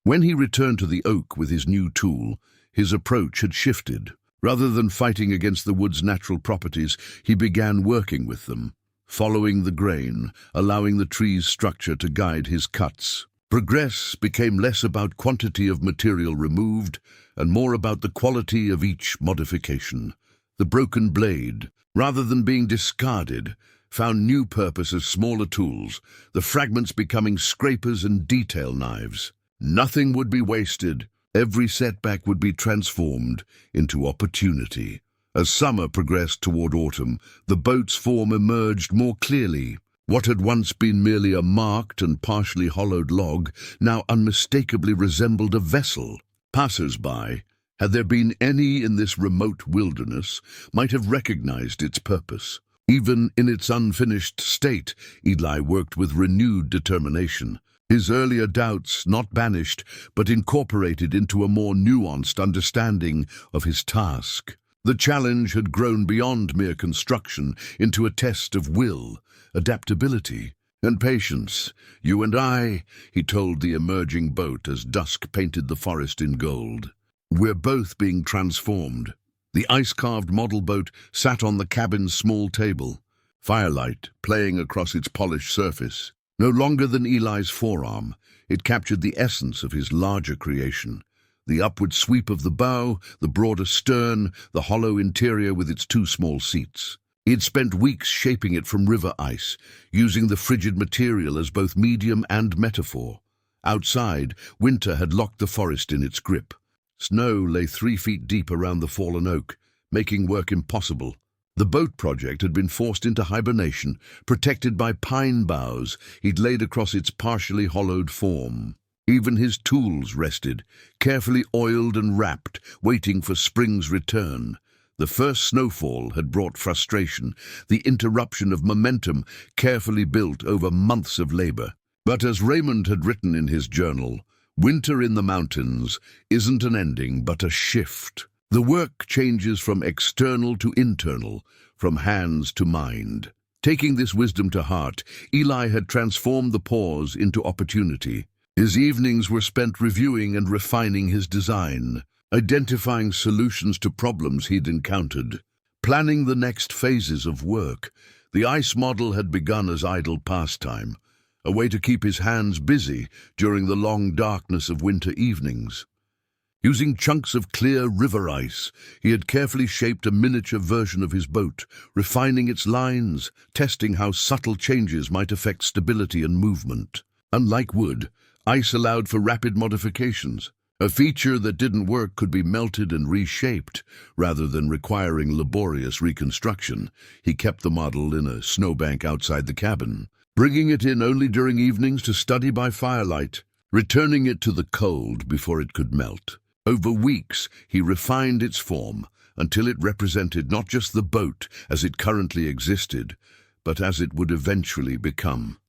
When he returned to the oak with his new tool, his approach had shifted. Rather than fighting against the wood's natural properties, he began working with them, following the grain, allowing the tree's structure to guide his cuts. Progress became less about quantity of material removed and more about the quality of each modification. The broken blade, rather than being discarded, found new purpose as smaller tools, the fragments becoming scrapers and detail knives. Nothing would be wasted. Every setback would be transformed into opportunity. As summer progressed toward autumn, the boat's form emerged more clearly. What had once been merely a marked and partially hollowed log now unmistakably resembled a vessel. Passers-by, had there been any in this remote wilderness, might have recognized its purpose. Even in its unfinished state, Eli worked with renewed determination. His earlier doubts not banished, but incorporated into a more nuanced understanding of his task. The challenge had grown beyond mere construction into a test of will, adaptability, and patience. "You and I," he told the emerging boat as dusk painted the forest in gold. "We're both being transformed." The ice-carved model boat sat on the cabin's small table, firelight playing across its polished surface. No longer than Eli's forearm, it captured the essence of his larger creation. The upward sweep of the bow, the broader stern, the hollow interior with its 2 small seats. He had spent weeks shaping it from river ice, using the frigid material as both medium and metaphor. Outside, winter had locked the forest in its grip. Snow lay 3 feet deep around the fallen oak, making work impossible. The boat project had been forced into hibernation, protected by pine boughs he'd laid across its partially hollowed form. Even his tools rested, carefully oiled and wrapped, waiting for spring's return. The first snowfall had brought frustration, the interruption of momentum carefully built over months of labor. But as Raymond had written in his journal, winter in the mountains isn't an ending but a shift. The work changes from external to internal, from hands to mind. Taking this wisdom to heart, Eli had transformed the pause into opportunity. His evenings were spent reviewing and refining his design, identifying solutions to problems he'd encountered, planning the next phases of work. The ice model had begun as idle pastime, a way to keep his hands busy during the long darkness of winter evenings. Using chunks of clear river ice, he had carefully shaped a miniature version of his boat, refining its lines, testing how subtle changes might affect stability and movement. Unlike wood, ice allowed for rapid modifications. A feature that didn't work could be melted and reshaped, rather than requiring laborious reconstruction. He kept the model in a snowbank outside the cabin, bringing it in only during evenings to study by firelight, returning it to the cold before it could melt. Over weeks, he refined its form until it represented not just the boat as it currently existed, but as it would eventually become.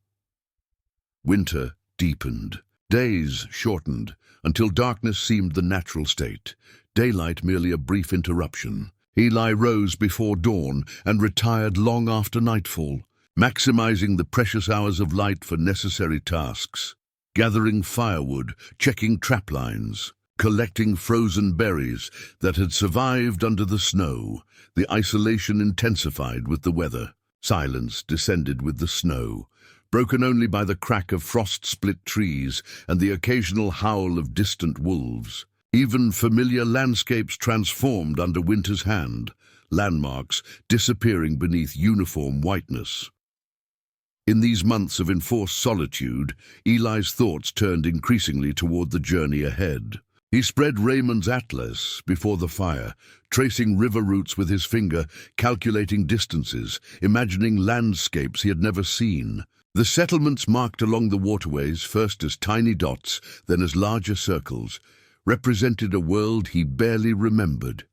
Winter deepened. Days shortened until darkness seemed the natural state, daylight merely a brief interruption. Eli rose before dawn and retired long after nightfall, maximizing the precious hours of light for necessary tasks, gathering firewood, checking trap lines, collecting frozen berries that had survived under the snow. The isolation intensified with the weather. Silence descended with the snow, broken only by the crack of frost-split trees and the occasional howl of distant wolves. Even familiar landscapes transformed under winter's hand, landmarks disappearing beneath uniform whiteness. In these months of enforced solitude, Eli's thoughts turned increasingly toward the journey ahead. He spread Raymond's atlas before the fire, tracing river routes with his finger, calculating distances, imagining landscapes he had never seen. The settlements marked along the waterways, first as tiny dots, then as larger circles, represented a world he barely remembered.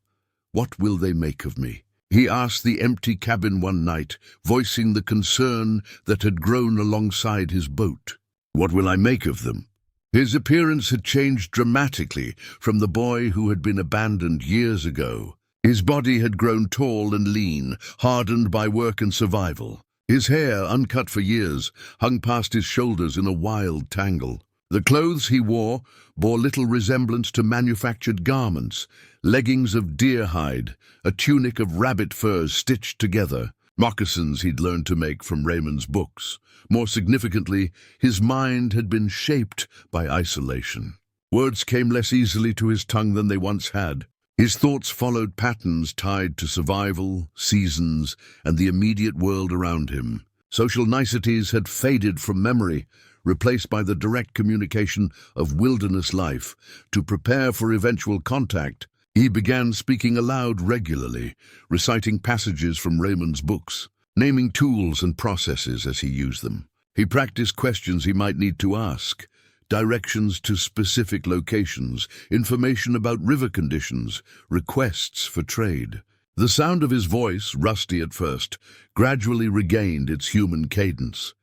"What will they make of me?" he asked the empty cabin one night, voicing the concern that had grown alongside his boat. "What will I make of them?" His appearance had changed dramatically from the boy who had been abandoned years ago. His body had grown tall and lean, hardened by work and survival. His hair, uncut for years, hung past his shoulders in a wild tangle. The clothes he wore bore little resemblance to manufactured garments: leggings of deer hide, a tunic of rabbit furs stitched together, moccasins he'd learned to make from Raymond's books. More significantly, his mind had been shaped by isolation. Words came less easily to his tongue than they once had. His thoughts followed patterns tied to survival, seasons, and the immediate world around him. Social niceties had faded from memory, replaced by the direct communication of wilderness life. To prepare for eventual contact, he began speaking aloud regularly, reciting passages from Raymond's books, naming tools and processes as he used them. He practiced questions he might need to ask, directions to specific locations, information about river conditions, requests for trade. The sound of his voice, rusty at first, gradually regained its human cadence.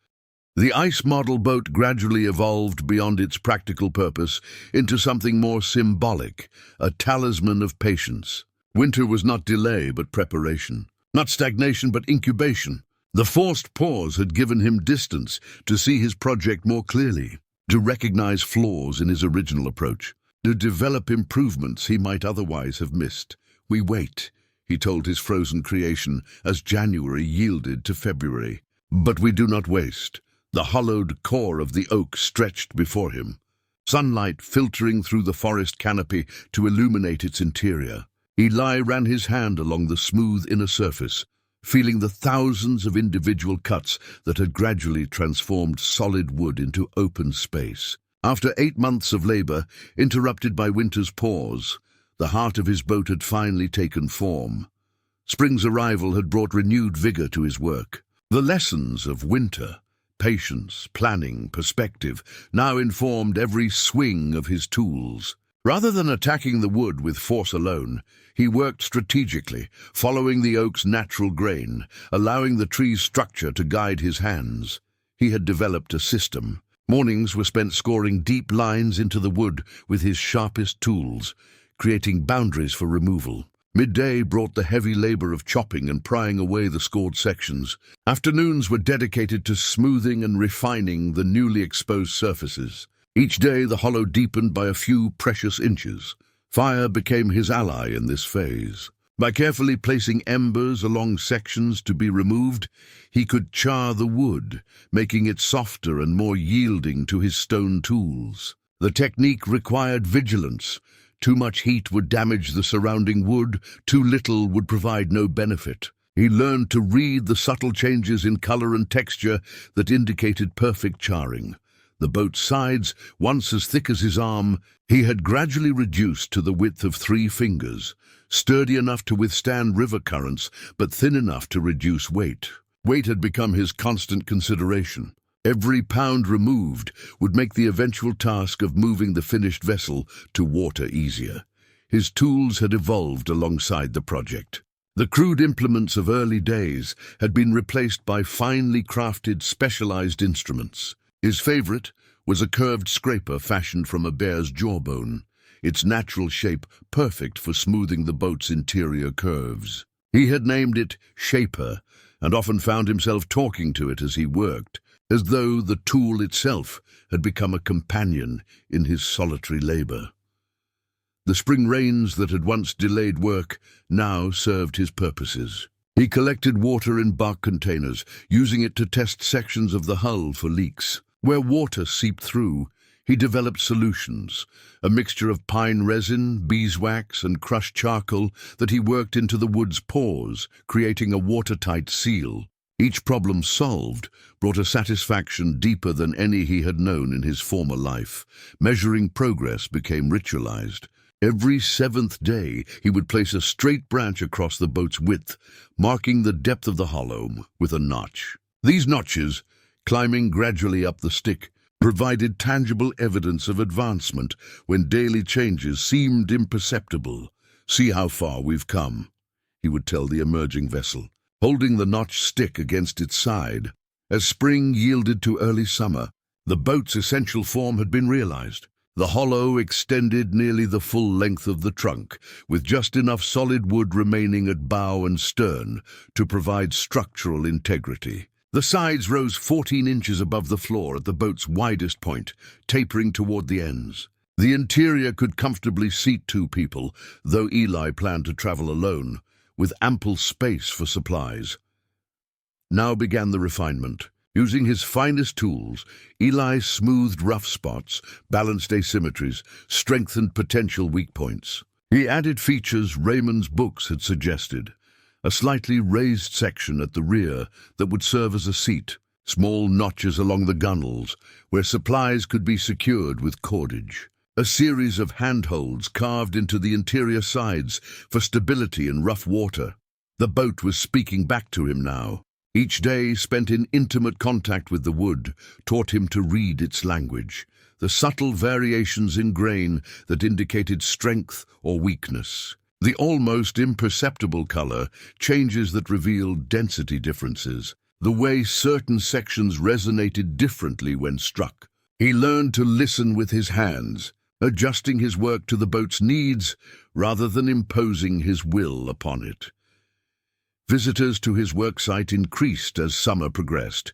The ice model boat gradually evolved beyond its practical purpose into something more symbolic, a talisman of patience. Winter was not delay but preparation. Not stagnation, but incubation. The forced pause had given him distance to see his project more clearly, to recognize flaws in his original approach, to develop improvements he might otherwise have missed. "We wait," he told his frozen creation as January yielded to February. "But we do not waste." The hollowed core of the oak stretched before him, sunlight filtering through the forest canopy to illuminate its interior. Eli ran his hand along the smooth inner surface, feeling the thousands of individual cuts that had gradually transformed solid wood into open space. After 8 months of labor, interrupted by winter's pause, the heart of his boat had finally taken form. Spring's arrival had brought renewed vigor to his work. The lessons of winter, patience, planning, perspective, now informed every swing of his tools. Rather than attacking the wood with force alone, he worked strategically, following the oak's natural grain, allowing the tree's structure to guide his hands. He had developed a system. Mornings were spent scoring deep lines into the wood with his sharpest tools, creating boundaries for removal. Midday brought the heavy labor of chopping and prying away the scored sections. Afternoons were dedicated to smoothing and refining the newly exposed surfaces. Each day the hollow deepened by a few precious inches. Fire became his ally in this phase. By carefully placing embers along sections to be removed, he could char the wood, making it softer and more yielding to his stone tools. The technique required vigilance. Too much heat would damage the surrounding wood, too little would provide no benefit. He learned to read the subtle changes in color and texture that indicated perfect charring. The boat's sides, once as thick as his arm, he had gradually reduced to the width of 3 fingers, sturdy enough to withstand river currents, but thin enough to reduce weight. Weight had become his constant consideration. Every pound removed would make the eventual task of moving the finished vessel to water easier. His tools had evolved alongside the project. The crude implements of early days had been replaced by finely crafted, specialized instruments. His favorite was a curved scraper fashioned from a bear's jawbone, its natural shape perfect for smoothing the boat's interior curves. He had named it Shaper, and often found himself talking to it as he worked, as though the tool itself had become a companion in his solitary labor. The spring rains that had once delayed work now served his purposes. He collected water in bark containers, using it to test sections of the hull for leaks. Where water seeped through, he developed solutions, a mixture of pine resin, beeswax, and crushed charcoal that he worked into the wood's pores, creating a watertight seal. Each problem solved brought a satisfaction deeper than any he had known in his former life. Measuring progress became ritualized. Every 7th day, he would place a straight branch across the boat's width, marking the depth of the hollow with a notch. These notches, climbing gradually up the stick, provided tangible evidence of advancement when daily changes seemed imperceptible. "See how far we've come," he would tell the emerging vessel, holding the notched stick against its side. As spring yielded to early summer, the boat's essential form had been realized. The hollow extended nearly the full length of the trunk, with just enough solid wood remaining at bow and stern to provide structural integrity. The sides rose 14 inches above the floor at the boat's widest point, tapering toward the ends. The interior could comfortably seat 2 people, though Eli planned to travel alone, with ample space for supplies. Now began the refinement. Using his finest tools, Eli smoothed rough spots, balanced asymmetries, strengthened potential weak points. He added features Raymond's books had suggested. A slightly raised section at the rear that would serve as a seat, small notches along the gunnels where supplies could be secured with cordage, a series of handholds carved into the interior sides for stability in rough water. The boat was speaking back to him now. Each day spent in intimate contact with the wood taught him to read its language, the subtle variations in grain that indicated strength or weakness. The almost imperceptible color changes that revealed density differences, the way certain sections resonated differently when struck. He learned to listen with his hands, adjusting his work to the boat's needs rather than imposing his will upon it. Visitors to his worksite increased as summer progressed.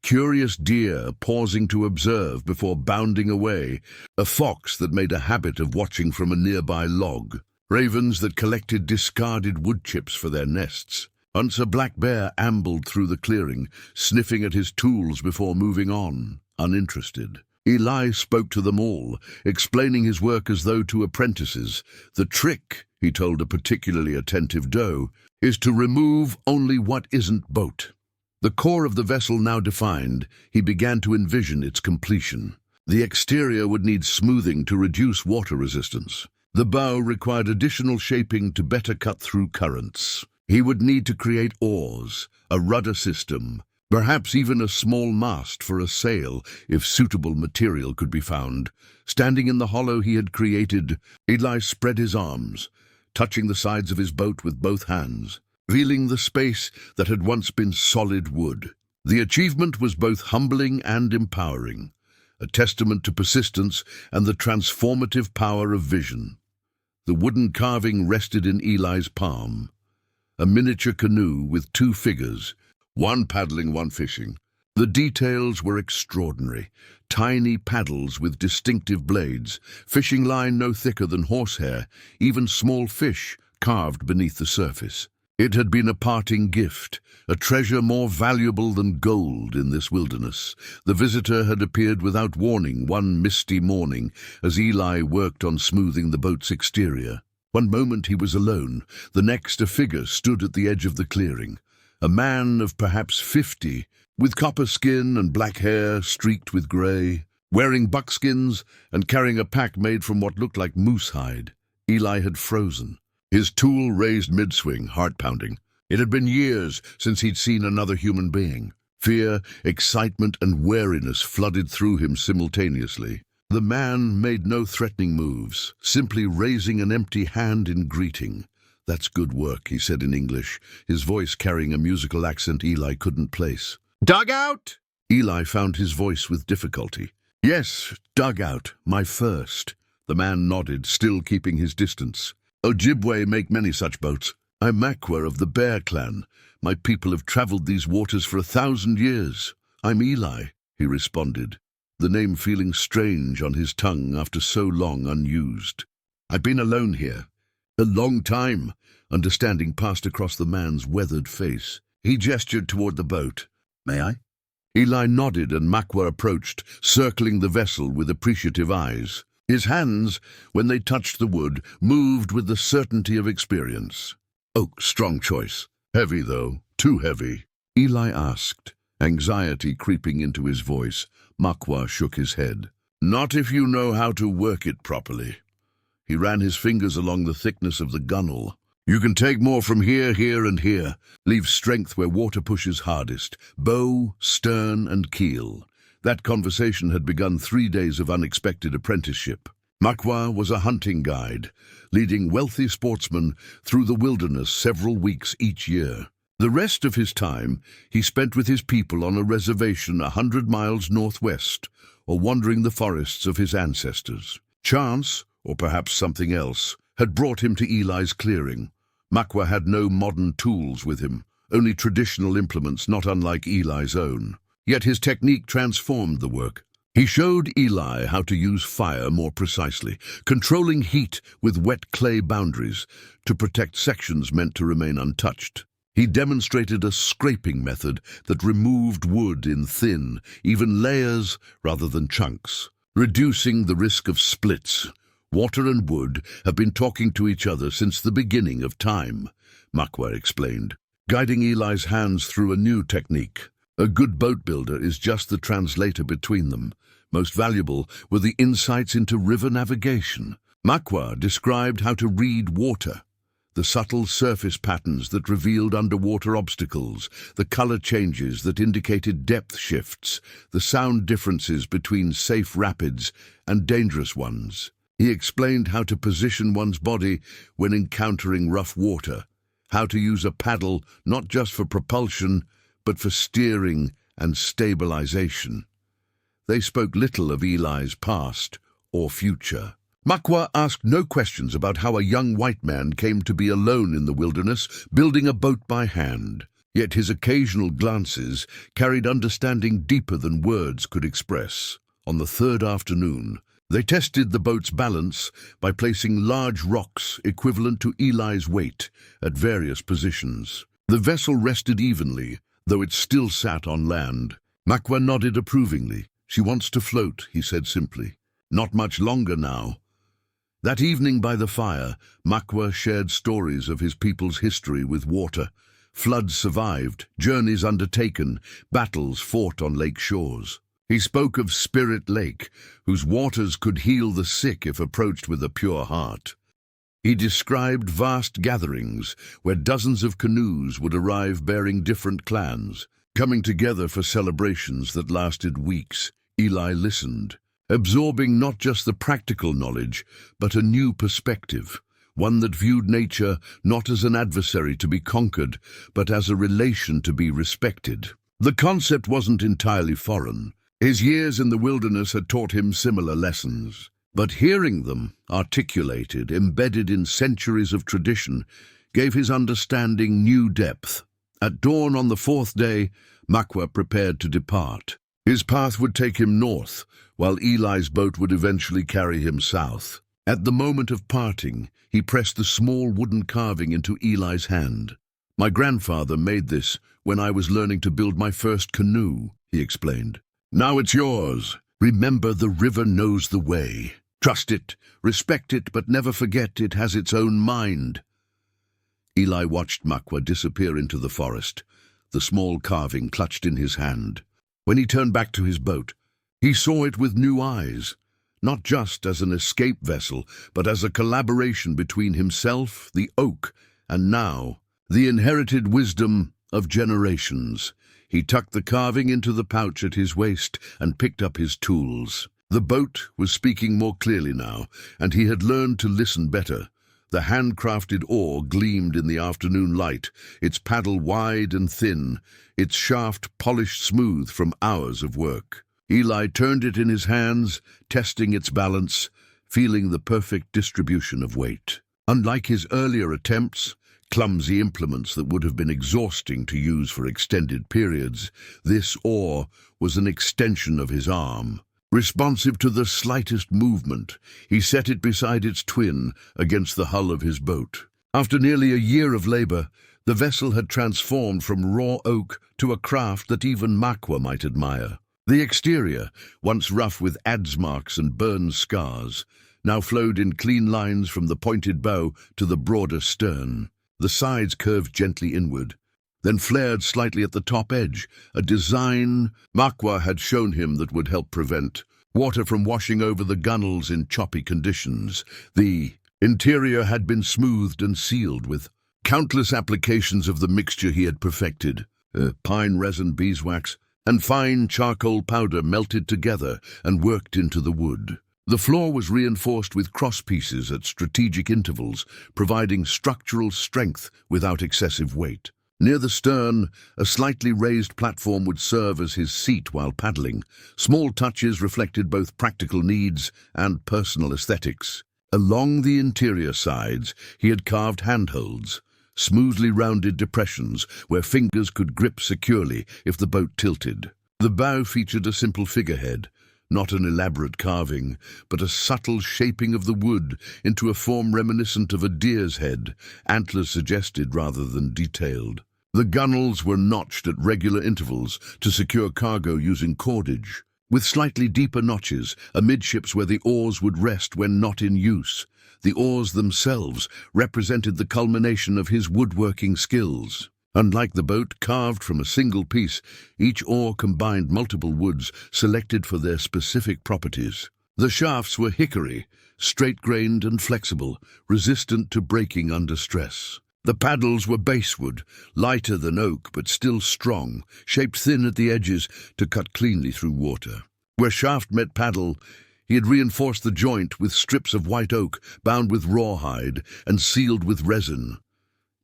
Curious deer pausing to observe before bounding away, a fox that made a habit of watching from a nearby log. Ravens that collected discarded wood chips for their nests. Once a black bear ambled through the clearing, sniffing at his tools before moving on, uninterested. Eli spoke to them all, explaining his work as though to apprentices. The trick, he told a particularly attentive doe, is to remove only what isn't boat. The core of the vessel now defined, he began to envision its completion. The exterior would need smoothing to reduce water resistance. The bow required additional shaping to better cut through currents. He would need to create oars, a rudder system, Perhaps even a small mast for a sail, if suitable material could be found. Standing in the hollow he had created, Eli spread his arms, touching the sides of his boat with both hands, revealing the space that had once been solid wood. The achievement was both humbling and empowering, a testament to persistence and the transformative power of vision. The wooden carving rested in Eli's palm, a miniature canoe with two figures, one paddling, one fishing. The details were extraordinary. Tiny paddles with distinctive blades, fishing line no thicker than horsehair, even small fish carved beneath the surface. It had been a parting gift, a treasure more valuable than gold in this wilderness. The visitor had appeared without warning one misty morning as Eli worked on smoothing the boat's exterior. One moment he was alone, the next a figure stood at the edge of the clearing. A man of perhaps 50, with copper skin and black hair streaked with grey, wearing buckskins and carrying a pack made from what looked like moose hide. Eli had frozen, his tool raised mid-swing, heart-pounding. It had been years since he'd seen another human being. Fear, excitement, and wariness flooded through him simultaneously. The man made no threatening moves, simply raising an empty hand in greeting. "That's good work," he said in English, his voice carrying a musical accent Eli couldn't place. "Dugout?" Eli found his voice with difficulty. "Yes, dugout, my first." The man nodded, still keeping his distance. "Ojibwe make many such boats. I'm Makwa of the Bear Clan. My people have traveled these waters for 1,000 years. I'm Eli," he responded, the name feeling strange on his tongue after so long unused. "I've been alone here. A long time." Understanding passed across the man's weathered face. He gestured toward the boat. "May I?" Eli nodded and Makwa approached, circling the vessel with appreciative eyes. His hands, when they touched the wood, moved with the certainty of experience. "Oak, strong choice. Heavy, though. Too heavy." Eli asked, anxiety creeping into his voice. Makwa shook his head. "Not if you know how to work it properly." He ran his fingers along the thickness of the gunwale. "You can take more from here, here, and here. Leave strength where water pushes hardest. Bow, stern, and keel." That conversation had begun 3 days of unexpected apprenticeship. Makwa was a hunting guide, leading wealthy sportsmen through the wilderness several weeks each year. The rest of his time he spent with his people on a reservation 100 miles northwest, or wandering the forests of his ancestors. Chance, or perhaps something else, had brought him to Eli's clearing. Makwa had no modern tools with him, only traditional implements not unlike Eli's own. Yet his technique transformed the work. He showed Eli how to use fire more precisely, controlling heat with wet clay boundaries to protect sections meant to remain untouched. He demonstrated a scraping method that removed wood in thin, even layers rather than chunks, reducing the risk of splits. "Water and wood have been talking to each other since the beginning of time," Makwa explained, guiding Eli's hands through a new technique. A good boat builder is just the translator between them. Most valuable were the insights into river navigation. Makwa described how to read water, the subtle surface patterns that revealed underwater obstacles, the color changes that indicated depth shifts, the sound differences between safe rapids and dangerous ones. He explained how to position one's body when encountering rough water, how to use a paddle not just for propulsion, but for steering and stabilization. They spoke little of Eli's past or future. Makwa asked no questions about how a young white man came to be alone in the wilderness, building a boat by hand. Yet his occasional glances carried understanding deeper than words could express. On the third afternoon, they tested the boat's balance by placing large rocks equivalent to Eli's weight at various positions. The vessel rested evenly, though it still sat on land. Makwa nodded approvingly. "She wants to float," he said simply. "Not much longer now." That evening by the fire, Makwa shared stories of his people's history with water. Floods survived, journeys undertaken, battles fought on lake shores. He spoke of Spirit Lake, whose waters could heal the sick if approached with a pure heart. He described vast gatherings where dozens of canoes would arrive bearing different clans, coming together for celebrations that lasted weeks. Eli listened, absorbing not just the practical knowledge, but a new perspective, one that viewed nature not as an adversary to be conquered, but as a relation to be respected. The concept wasn't entirely foreign. His years in the wilderness had taught him similar lessons. But hearing them, articulated, embedded in centuries of tradition, gave his understanding new depth. At dawn on the fourth day, Makwa prepared to depart. His path would take him north, while Eli's boat would eventually carry him south. At the moment of parting, he pressed the small wooden carving into Eli's hand. "My grandfather made this when I was learning to build my first canoe," he explained. "Now it's yours. Remember, the river knows the way. Trust it, respect it, but never forget it has its own mind." Eli watched Makwa disappear into the forest, the small carving clutched in his hand. When he turned back to his boat, he saw it with new eyes, not just as an escape vessel, but as a collaboration between himself, the oak, and now, the inherited wisdom of generations. He tucked the carving into the pouch at his waist and picked up his tools. The boat was speaking more clearly now, and he had learned to listen better. The handcrafted oar gleamed in the afternoon light, its paddle wide and thin, its shaft polished smooth from hours of work. Eli turned it in his hands, testing its balance, feeling the perfect distribution of weight. Unlike his earlier attempts, clumsy implements that would have been exhausting to use for extended periods, this oar was an extension of his arm. Responsive to the slightest movement, he set it beside its twin against the hull of his boat. After nearly a year of labor, the vessel had transformed from raw oak to a craft that even Makwa might admire. The exterior, once rough with adze marks and burn scars, now flowed in clean lines from the pointed bow to the broader stern. The sides curved gently inward, then flared slightly at the top edge, a design Makwa had shown him that would help prevent water from washing over the gunnels in choppy conditions. The interior had been smoothed and sealed with countless applications of the mixture he had perfected, pine resin, beeswax, and fine charcoal powder melted together and worked into the wood. The floor was reinforced with crosspieces at strategic intervals, providing structural strength without excessive weight. Near the stern, a slightly raised platform would serve as his seat while paddling. Small touches reflected both practical needs and personal aesthetics. Along the interior sides, he had carved handholds, smoothly rounded depressions where fingers could grip securely if the boat tilted. The bow featured a simple figurehead, not an elaborate carving, but a subtle shaping of the wood into a form reminiscent of a deer's head, antlers suggested rather than detailed. The gunnels were notched at regular intervals to secure cargo using cordage, with slightly deeper notches amidships where the oars would rest when not in use. The oars themselves represented the culmination of his woodworking skills. Unlike the boat carved from a single piece, each oar combined multiple woods selected for their specific properties. The shafts were hickory, straight-grained and flexible, resistant to breaking under stress. The paddles were basswood, lighter than oak but still strong, shaped thin at the edges to cut cleanly through water. Where shaft met paddle, he had reinforced the joint with strips of white oak bound with rawhide and sealed with resin.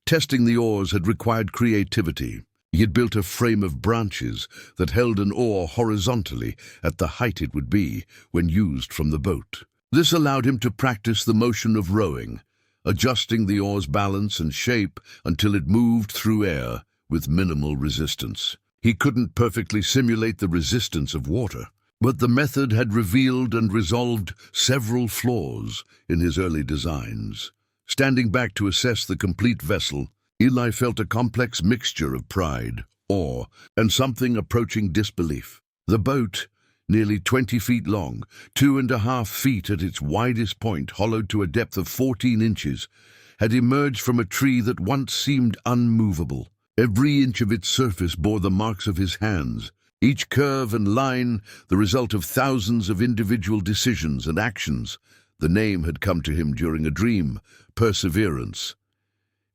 Testing the oars had required creativity. He had built a frame of branches that held an oar horizontally at the height it would be when used from the boat. This allowed him to practice the motion of rowing, adjusting the oar's balance and shape until it moved through air with minimal resistance. He couldn't perfectly simulate the resistance of water, but the method had revealed and resolved several flaws in his early designs. Standing back to assess the complete vessel, Eli felt a complex mixture of pride, awe, and something approaching disbelief. The boat, nearly 20 feet long, 2.5 feet at its widest point, hollowed to a depth of 14 inches, had emerged from a tree that once seemed unmovable. Every inch of its surface bore the marks of his hands, each curve and line the result of thousands of individual decisions and actions. The name had come to him during a dream, perseverance.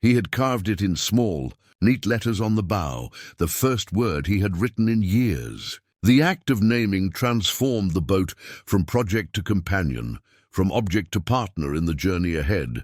He had carved it in small, neat letters on the bow, the first word he had written in years. The act of naming transformed the boat from project to companion, from object to partner in the journey ahead.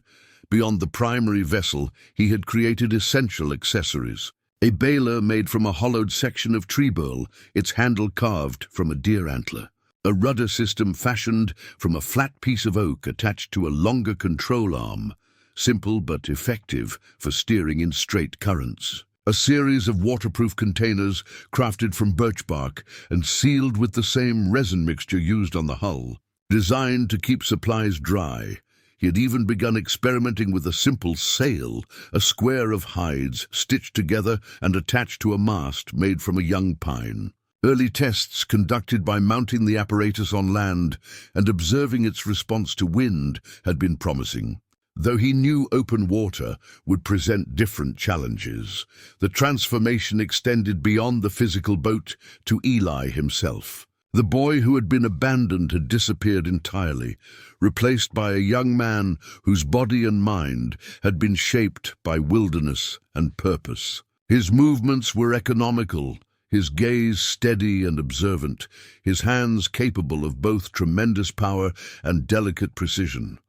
Beyond the primary vessel, he had created essential accessories. A bailer made from a hollowed section of tree burl, its handle carved from a deer antler. A rudder system fashioned from a flat piece of oak attached to a longer control arm, simple but effective for steering in straight currents. A series of waterproof containers crafted from birch bark and sealed with the same resin mixture used on the hull, designed to keep supplies dry. He had even begun experimenting with a simple sail, a square of hides stitched together and attached to a mast made from a young pine. Early tests conducted by mounting the apparatus on land and observing its response to wind had been promising. Though he knew open water would present different challenges, the transformation extended beyond the physical boat to Eli himself. The boy who had been abandoned had disappeared entirely, replaced by a young man whose body and mind had been shaped by wilderness and purpose. His movements were economical, his gaze steady and observant, his hands capable of both tremendous power and delicate precision.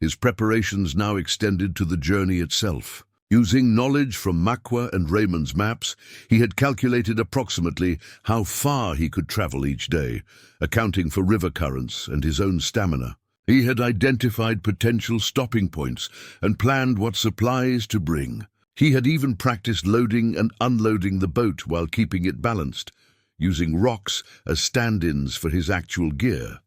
His preparations now extended to the journey itself. Using knowledge from Makwa and Raymond's maps, he had calculated approximately how far he could travel each day, accounting for river currents and his own stamina. He had identified potential stopping points and planned what supplies to bring. He had even practiced loading and unloading the boat while keeping it balanced, using rocks as stand-ins for his actual gear.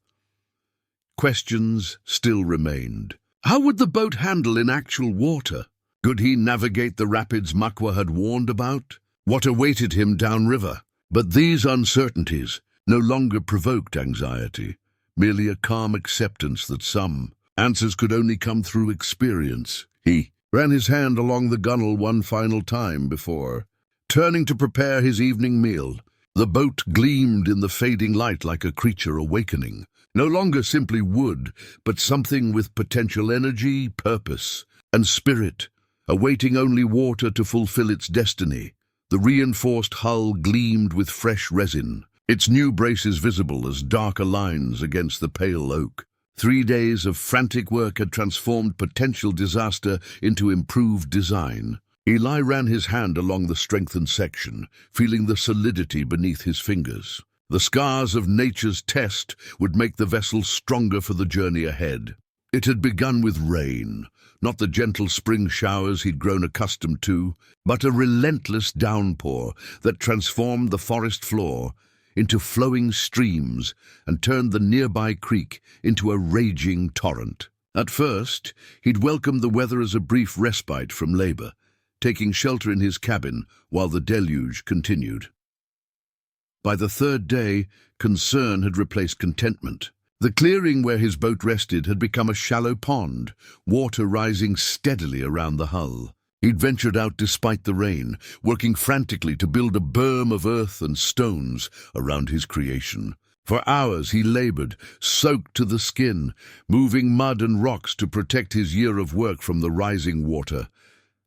Questions still remained. How would the boat handle in actual water? Could he navigate the rapids Makwa had warned about? What awaited him downriver? But these uncertainties no longer provoked anxiety, merely a calm acceptance that some answers could only come through experience. He ran his hand along the gunwale one final time before turning to prepare his evening meal. The boat gleamed in the fading light like a creature awakening. No longer simply wood, but something with potential energy, purpose, and spirit, awaiting only water to fulfill its destiny. The reinforced hull gleamed with fresh resin, its new braces visible as darker lines against the pale oak. 3 days of frantic work had transformed potential disaster into improved design. Eli ran his hand along the strengthened section, feeling the solidity beneath his fingers. The scars of nature's test would make the vessel stronger for the journey ahead. It had begun with rain, not the gentle spring showers he'd grown accustomed to, but a relentless downpour that transformed the forest floor into flowing streams and turned the nearby creek into a raging torrent. At first, he'd welcomed the weather as a brief respite from labor, taking shelter in his cabin while the deluge continued. By the 3rd day, concern had replaced contentment. The clearing where his boat rested had become a shallow pond, water rising steadily around the hull. He'd ventured out despite the rain, working frantically to build a berm of earth and stones around his creation. For hours he labored, soaked to the skin, moving mud and rocks to protect his year of work from the rising water.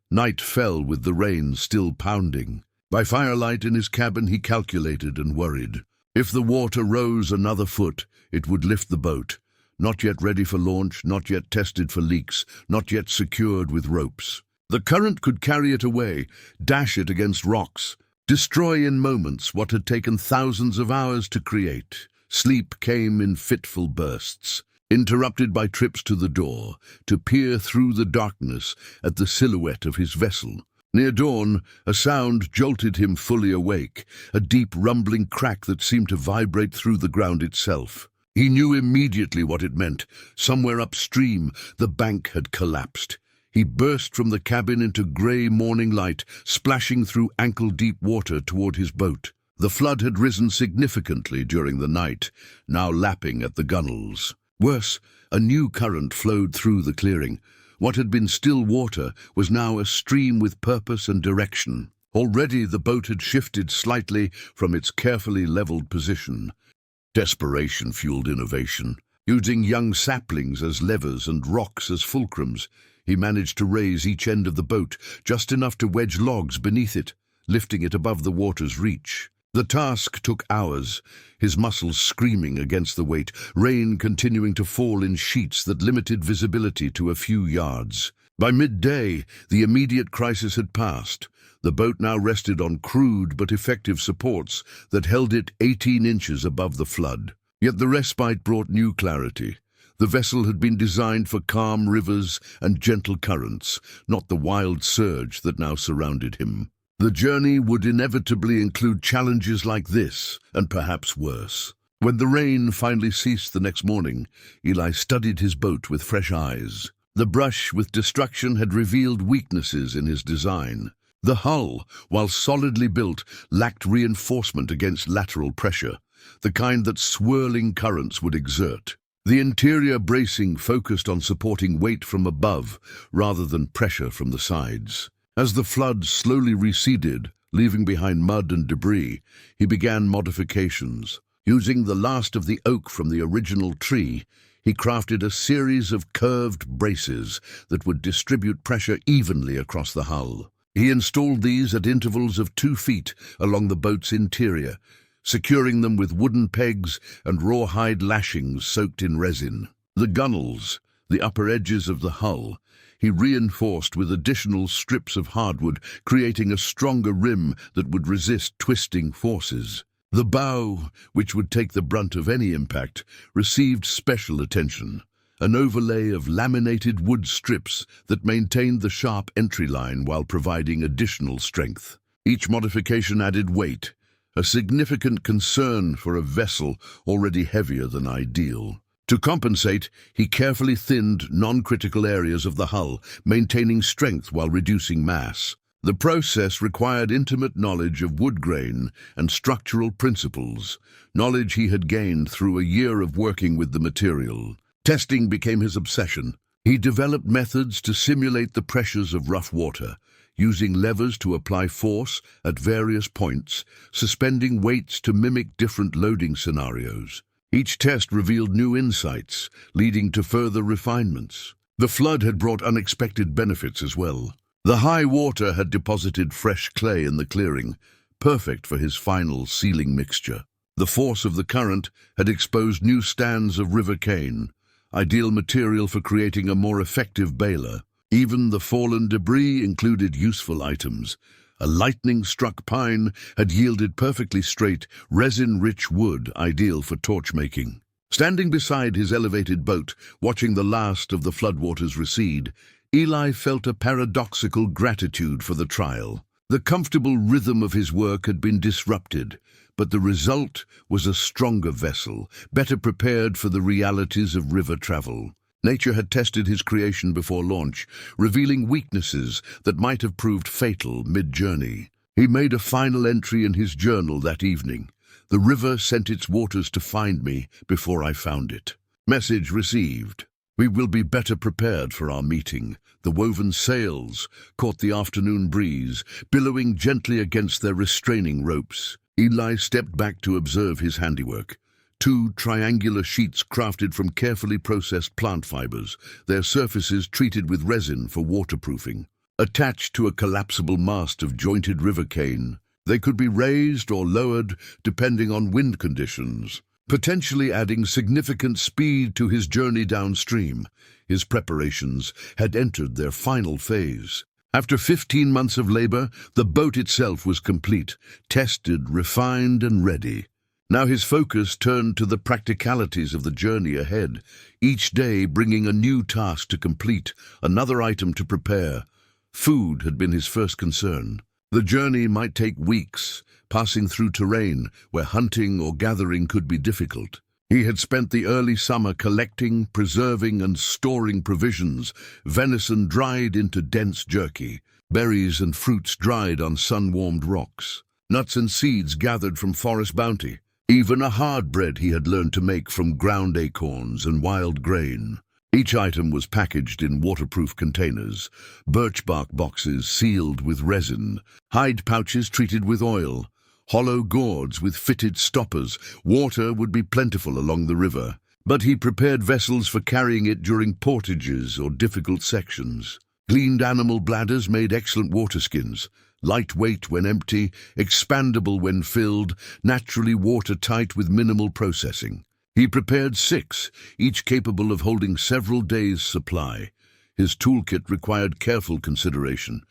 Night fell with the rain still pounding. By firelight in his cabin he calculated and worried. If the water rose another foot, it would lift the boat. Not yet ready for launch, not yet tested for leaks, not yet secured with ropes. The current could carry it away, dash it against rocks, destroy in moments what had taken thousands of hours to create. Sleep came in fitful bursts, interrupted by trips to the door, to peer through the darkness at the silhouette of his vessel. Near dawn, a sound jolted him fully awake, a deep rumbling crack that seemed to vibrate through the ground itself. He knew immediately what it meant. Somewhere upstream, the bank had collapsed. He burst from the cabin into grey morning light, splashing through ankle-deep water toward his boat. The flood had risen significantly during the night, now lapping at the gunwales. Worse, a new current flowed through the clearing. What had been still water was now a stream with purpose and direction. Already the boat had shifted slightly from its carefully leveled position. Desperation fueled innovation. Using young saplings as levers and rocks as fulcrums, He managed to raise each end of the boat, just enough to wedge logs beneath it, lifting it above the water's reach. The task took hours, his muscles screaming against the weight, rain continuing to fall in sheets that limited visibility to a few yards. By midday, the immediate crisis had passed. The boat now rested on crude but effective supports that held it 18 inches above the flood. Yet the respite brought new clarity. The vessel had been designed for calm rivers and gentle currents, not the wild surge that now surrounded him. The journey would inevitably include challenges like this, and perhaps worse. When the rain finally ceased the next morning, Eli studied his boat with fresh eyes. The brush with destruction had revealed weaknesses in his design. The hull, while solidly built, lacked reinforcement against lateral pressure, the kind that swirling currents would exert. The interior bracing focused on supporting weight from above rather than pressure from the sides. As the flood slowly receded, leaving behind mud and debris, he began modifications. Using the last of the oak from the original tree, he crafted a series of curved braces that would distribute pressure evenly across the hull. He installed these at intervals of 2 feet along the boat's interior, securing them with wooden pegs and rawhide lashings soaked in resin. The gunnels, the upper edges of the hull, he reinforced with additional strips of hardwood, creating a stronger rim that would resist twisting forces. The bow, which would take the brunt of any impact, received special attention. An overlay of laminated wood strips that maintained the sharp entry line while providing additional strength. Each modification added weight, a significant concern for a vessel already heavier than ideal. To compensate, he carefully thinned non-critical areas of the hull, maintaining strength while reducing mass. The process required intimate knowledge of wood grain and structural principles, knowledge he had gained through a year of working with the material. Testing became his obsession. He developed methods to simulate the pressures of rough water, using levers to apply force at various points, suspending weights to mimic different loading scenarios. Each test revealed new insights, leading to further refinements. The flood had brought unexpected benefits as well. The high water had deposited fresh clay in the clearing, perfect for his final sealing mixture. The force of the current had exposed new stands of river cane, ideal material for creating a more effective baler. Even the fallen debris included useful items. A lightning-struck pine had yielded perfectly straight, resin-rich wood ideal for torch-making. Standing beside his elevated boat, watching the last of the floodwaters recede, Eli felt a paradoxical gratitude for the trial. The comfortable rhythm of his work had been disrupted, but the result was a stronger vessel, better prepared for the realities of river travel. Nature had tested his creation before launch, revealing weaknesses that might have proved fatal mid-journey. He made a final entry in his journal that evening. "The river sent its waters to find me before I found it." Message received. We will be better prepared for our meeting. The woven sails caught the afternoon breeze, billowing gently against their restraining ropes. Eli stepped back to observe his handiwork. 2 triangular sheets crafted from carefully processed plant fibers, their surfaces treated with resin for waterproofing. Attached to a collapsible mast of jointed river cane, they could be raised or lowered depending on wind conditions, potentially adding significant speed to his journey downstream. His preparations had entered their final phase. After 15 months of labor, the boat itself was complete, tested, refined, and ready. Now his focus turned to the practicalities of the journey ahead, each day bringing a new task to complete, another item to prepare. Food had been his first concern. The journey might take weeks, passing through terrain where hunting or gathering could be difficult. He had spent the early summer collecting, preserving, and storing provisions, venison dried into dense jerky, berries and fruits dried on sun-warmed rocks, nuts and seeds gathered from forest bounty. Even a hard bread he had learned to make from ground acorns and wild grain. Each item was packaged in waterproof containers, birch bark boxes sealed with resin, hide pouches treated with oil, hollow gourds with fitted stoppers. Water would be plentiful along the river, but he prepared vessels for carrying it during portages or difficult sections. Cleaned animal bladders made excellent waterskins, lightweight when empty, expandable when filled, naturally watertight with minimal processing. He prepared 6, each capable of holding several days' supply. His toolkit required careful consideration,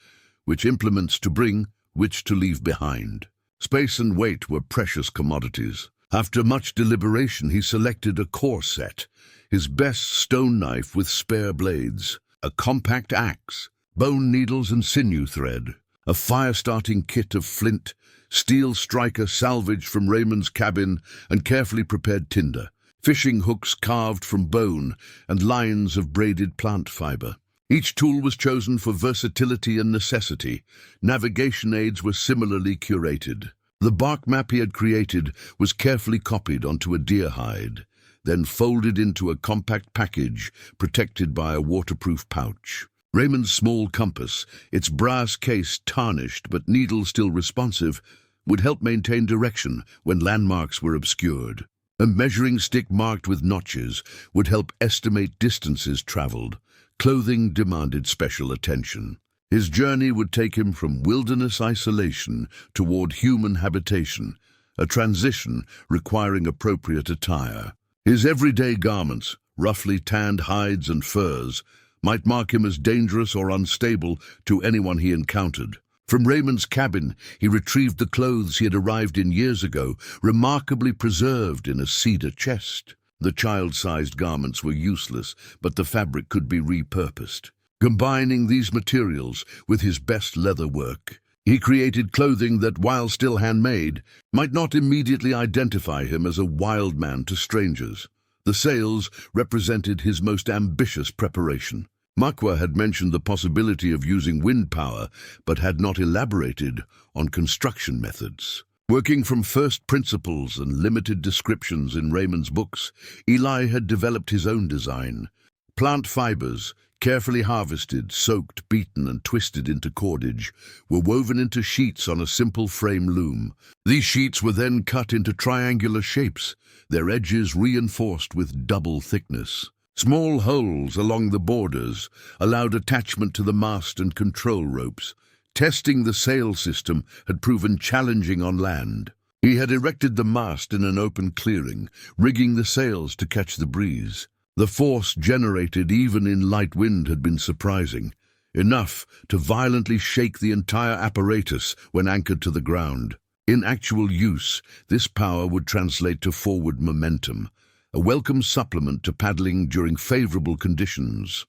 which implements to bring, which to leave behind. Space and weight were precious commodities. After much deliberation, he selected a core set, his best stone knife with spare blades, a compact axe, bone needles and sinew thread, a fire-starting kit of flint, steel striker salvaged from Raymond's cabin, and carefully prepared tinder, fishing hooks carved from bone, and lines of braided plant fiber. Each tool was chosen for versatility and necessity. Navigation aids were similarly curated. The bark map he had created was carefully copied onto a deer hide, then folded into a compact package protected by a waterproof pouch. Raymond's small compass, its brass case tarnished but needle still responsive, would help maintain direction when landmarks were obscured. A measuring stick marked with notches would help estimate distances traveled. Clothing demanded special attention. His journey would take him from wilderness isolation toward human habitation, a transition requiring appropriate attire. His everyday garments, roughly tanned hides and furs, might mark him as dangerous or unstable to anyone he encountered. From Raymond's cabin, he retrieved the clothes he had arrived in years ago, remarkably preserved in a cedar chest. The child-sized garments were useless, but the fabric could be repurposed. Combining these materials with his best leather work, he created clothing that, while still handmade, might not immediately identify him as a wild man to strangers. The sails represented his most ambitious preparation. Makwa had mentioned the possibility of using wind power, but had not elaborated on construction methods. Working from first principles and limited descriptions in Raymond's books, Eli had developed his own design. Plant fibers, carefully harvested, soaked, beaten, and twisted into cordage, were woven into sheets on a simple frame loom. These sheets were then cut into triangular shapes, their edges reinforced with double thickness. Small holes along the borders allowed attachment to the mast and control ropes. Testing the sail system had proven challenging on land. He had erected the mast in an open clearing, rigging the sails to catch the breeze. The force generated even in light wind had been surprising, enough to violently shake the entire apparatus when anchored to the ground. In actual use, this power would translate to forward momentum, a welcome supplement to paddling during favorable conditions.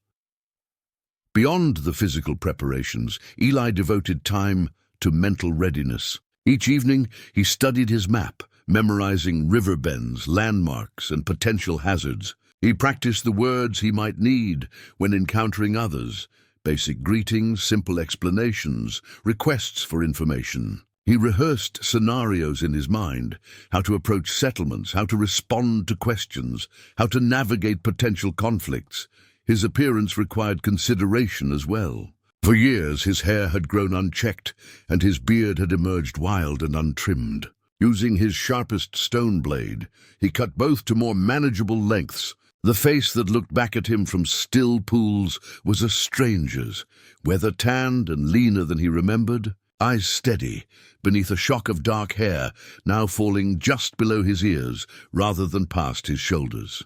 Beyond the physical preparations, Eli devoted time to mental readiness. Each evening, he studied his map, memorizing river bends, landmarks, and potential hazards. He practiced the words he might need when encountering others, basic greetings, simple explanations, requests for information. He rehearsed scenarios in his mind, how to approach settlements, how to respond to questions, how to navigate potential conflicts. His appearance required consideration as well. For years his hair had grown unchecked, and his beard had emerged wild and untrimmed. Using his sharpest stone blade, he cut both to more manageable lengths. The face that looked back at him from still pools was a stranger's, weather-tanned and leaner than he remembered, eyes steady, beneath a shock of dark hair now falling just below his ears rather than past his shoulders.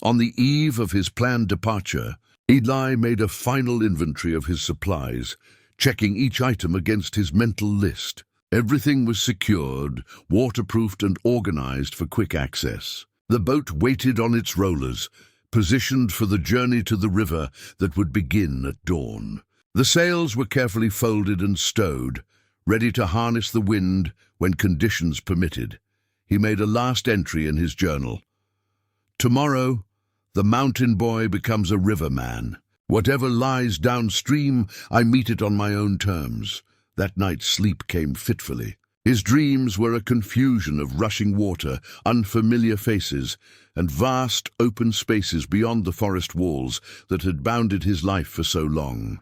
On the eve of his planned departure, Eli made a final inventory of his supplies, checking each item against his mental list. Everything was secured, waterproofed, and organized for quick access. The boat waited on its rollers, positioned for the journey to the river that would begin at dawn. The sails were carefully folded and stowed, ready to harness the wind when conditions permitted. He made a last entry in his journal. Tomorrow, the mountain boy becomes a riverman. Whatever lies downstream, I meet it on my own terms. That night sleep came fitfully. His dreams were a confusion of rushing water, unfamiliar faces, and vast open spaces beyond the forest walls that had bounded his life for so long.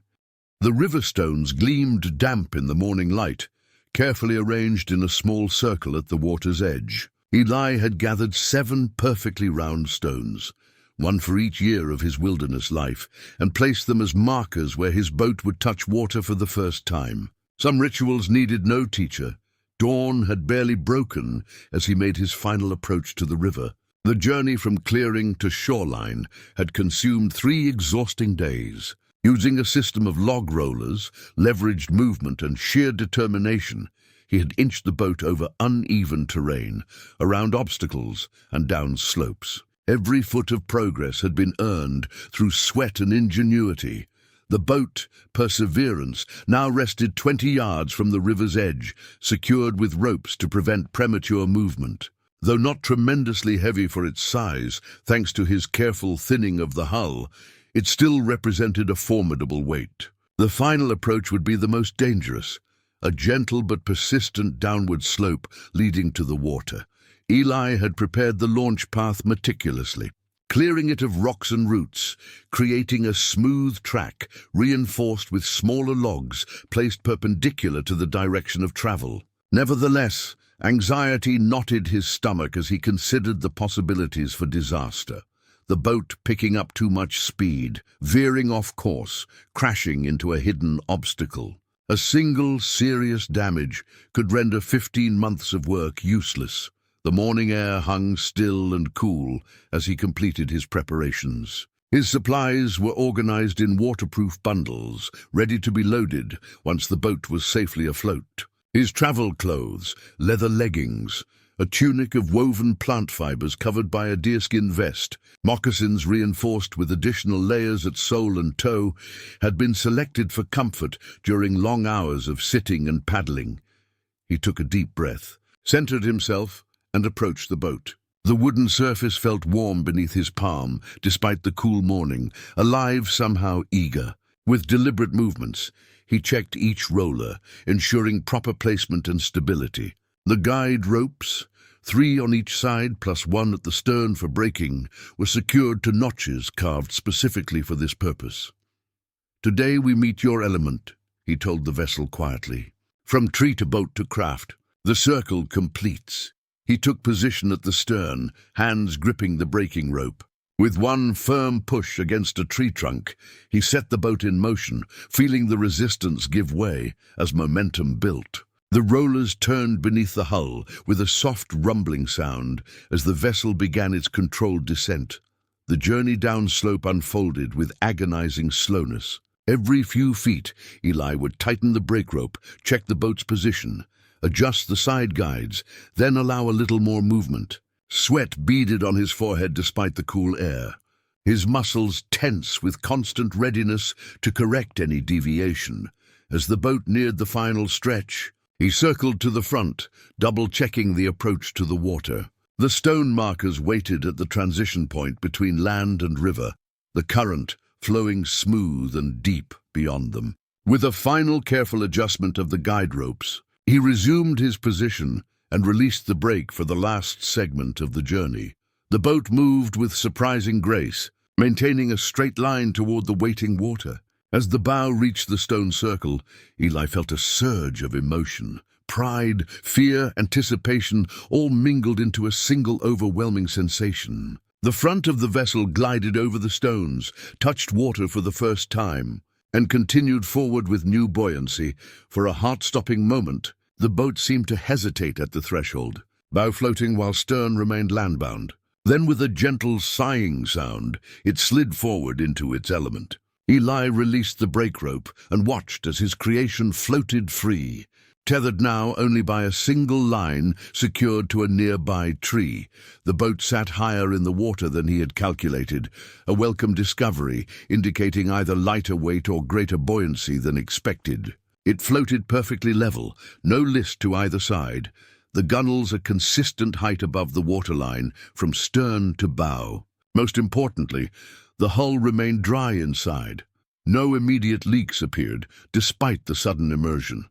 The river stones gleamed damp in the morning light, carefully arranged in a small circle at the water's edge. Eli had gathered 7 perfectly round stones, one for each year of his wilderness life, and placed them as markers where his boat would touch water for the first time. Some rituals needed no teacher. Dawn had barely broken as he made his final approach to the river. The journey from clearing to shoreline had consumed 3 exhausting days. Using a system of log rollers, leveraged movement, and sheer determination, he had inched the boat over uneven terrain, around obstacles, and down slopes. Every foot of progress had been earned through sweat and ingenuity. The boat, Perseverance, now rested 20 yards from the river's edge, secured with ropes to prevent premature movement. Though not tremendously heavy for its size, thanks to his careful thinning of the hull, it still represented a formidable weight. The final approach would be the most dangerous, a gentle but persistent downward slope leading to the water. Eli had prepared the launch path meticulously, clearing it of rocks and roots, creating a smooth track reinforced with smaller logs placed perpendicular to the direction of travel. Nevertheless, anxiety knotted his stomach as he considered the possibilities for disaster. The boat picking up too much speed, veering off course, crashing into a hidden obstacle. A single serious damage could render 15 months of work useless. The morning air hung still and cool as he completed his preparations. His supplies were organized in waterproof bundles, ready to be loaded once the boat was safely afloat. His travel clothes, leather leggings, a tunic of woven plant fibers covered by a deerskin vest, moccasins reinforced with additional layers at sole and toe, had been selected for comfort during long hours of sitting and paddling. He took a deep breath, centered himself, and approached the boat. The wooden surface felt warm beneath his palm, despite the cool morning, alive, somehow eager. With deliberate movements, he checked each roller, ensuring proper placement and stability. The guide ropes, 3 on each side plus 1 at the stern for braking, were secured to notches carved specifically for this purpose. "Today we meet your element," he told the vessel quietly. "From tree to boat to craft, the circle completes." He took position at the stern, hands gripping the braking rope. With one firm push against a tree trunk, he set the boat in motion, feeling the resistance give way as momentum built. The rollers turned beneath the hull with a soft rumbling sound as the vessel began its controlled descent. The journey downslope unfolded with agonizing slowness. Every few feet, Eli would tighten the brake rope, check the boat's position, adjust the side guides, then allow a little more movement. Sweat beaded on his forehead despite the cool air, his muscles tense with constant readiness to correct any deviation. As the boat neared the final stretch, he circled to the front, double-checking the approach to the water. The stone markers waited at the transition point between land and river, the current flowing smooth and deep beyond them. With a final careful adjustment of the guide ropes, he resumed his position and released the brake for the last segment of the journey. The boat moved with surprising grace, maintaining a straight line toward the waiting water. As the bow reached the stone circle, Eli felt a surge of emotion. Pride, fear, anticipation, all mingled into a single overwhelming sensation. The front of the vessel glided over the stones, touched water for the first time, and continued forward with new buoyancy. For a heart-stopping moment, the boat seemed to hesitate at the threshold, bow floating while stern remained landbound. Then with a gentle sighing sound, it slid forward into its element. Eli released the brake rope and watched as his creation floated free, tethered now only by a single line secured to a nearby tree. The boat sat higher in the water than he had calculated, a welcome discovery, indicating either lighter weight or greater buoyancy than expected. It floated perfectly level, no list to either side, the gunnels a consistent height above the waterline from stern to bow. Most importantly, the hull remained dry inside. No immediate leaks appeared, despite the sudden immersion.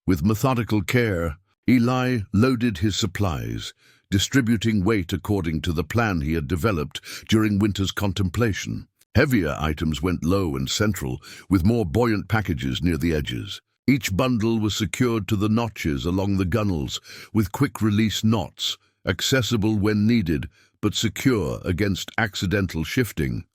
With methodical care, Eli loaded his supplies, distributing weight according to the plan he had developed during winter's contemplation. Heavier items went low and central, with more buoyant packages near the edges. Each bundle was secured to the notches along the gunnels with quick-release knots, accessible when needed, but secure against accidental shifting.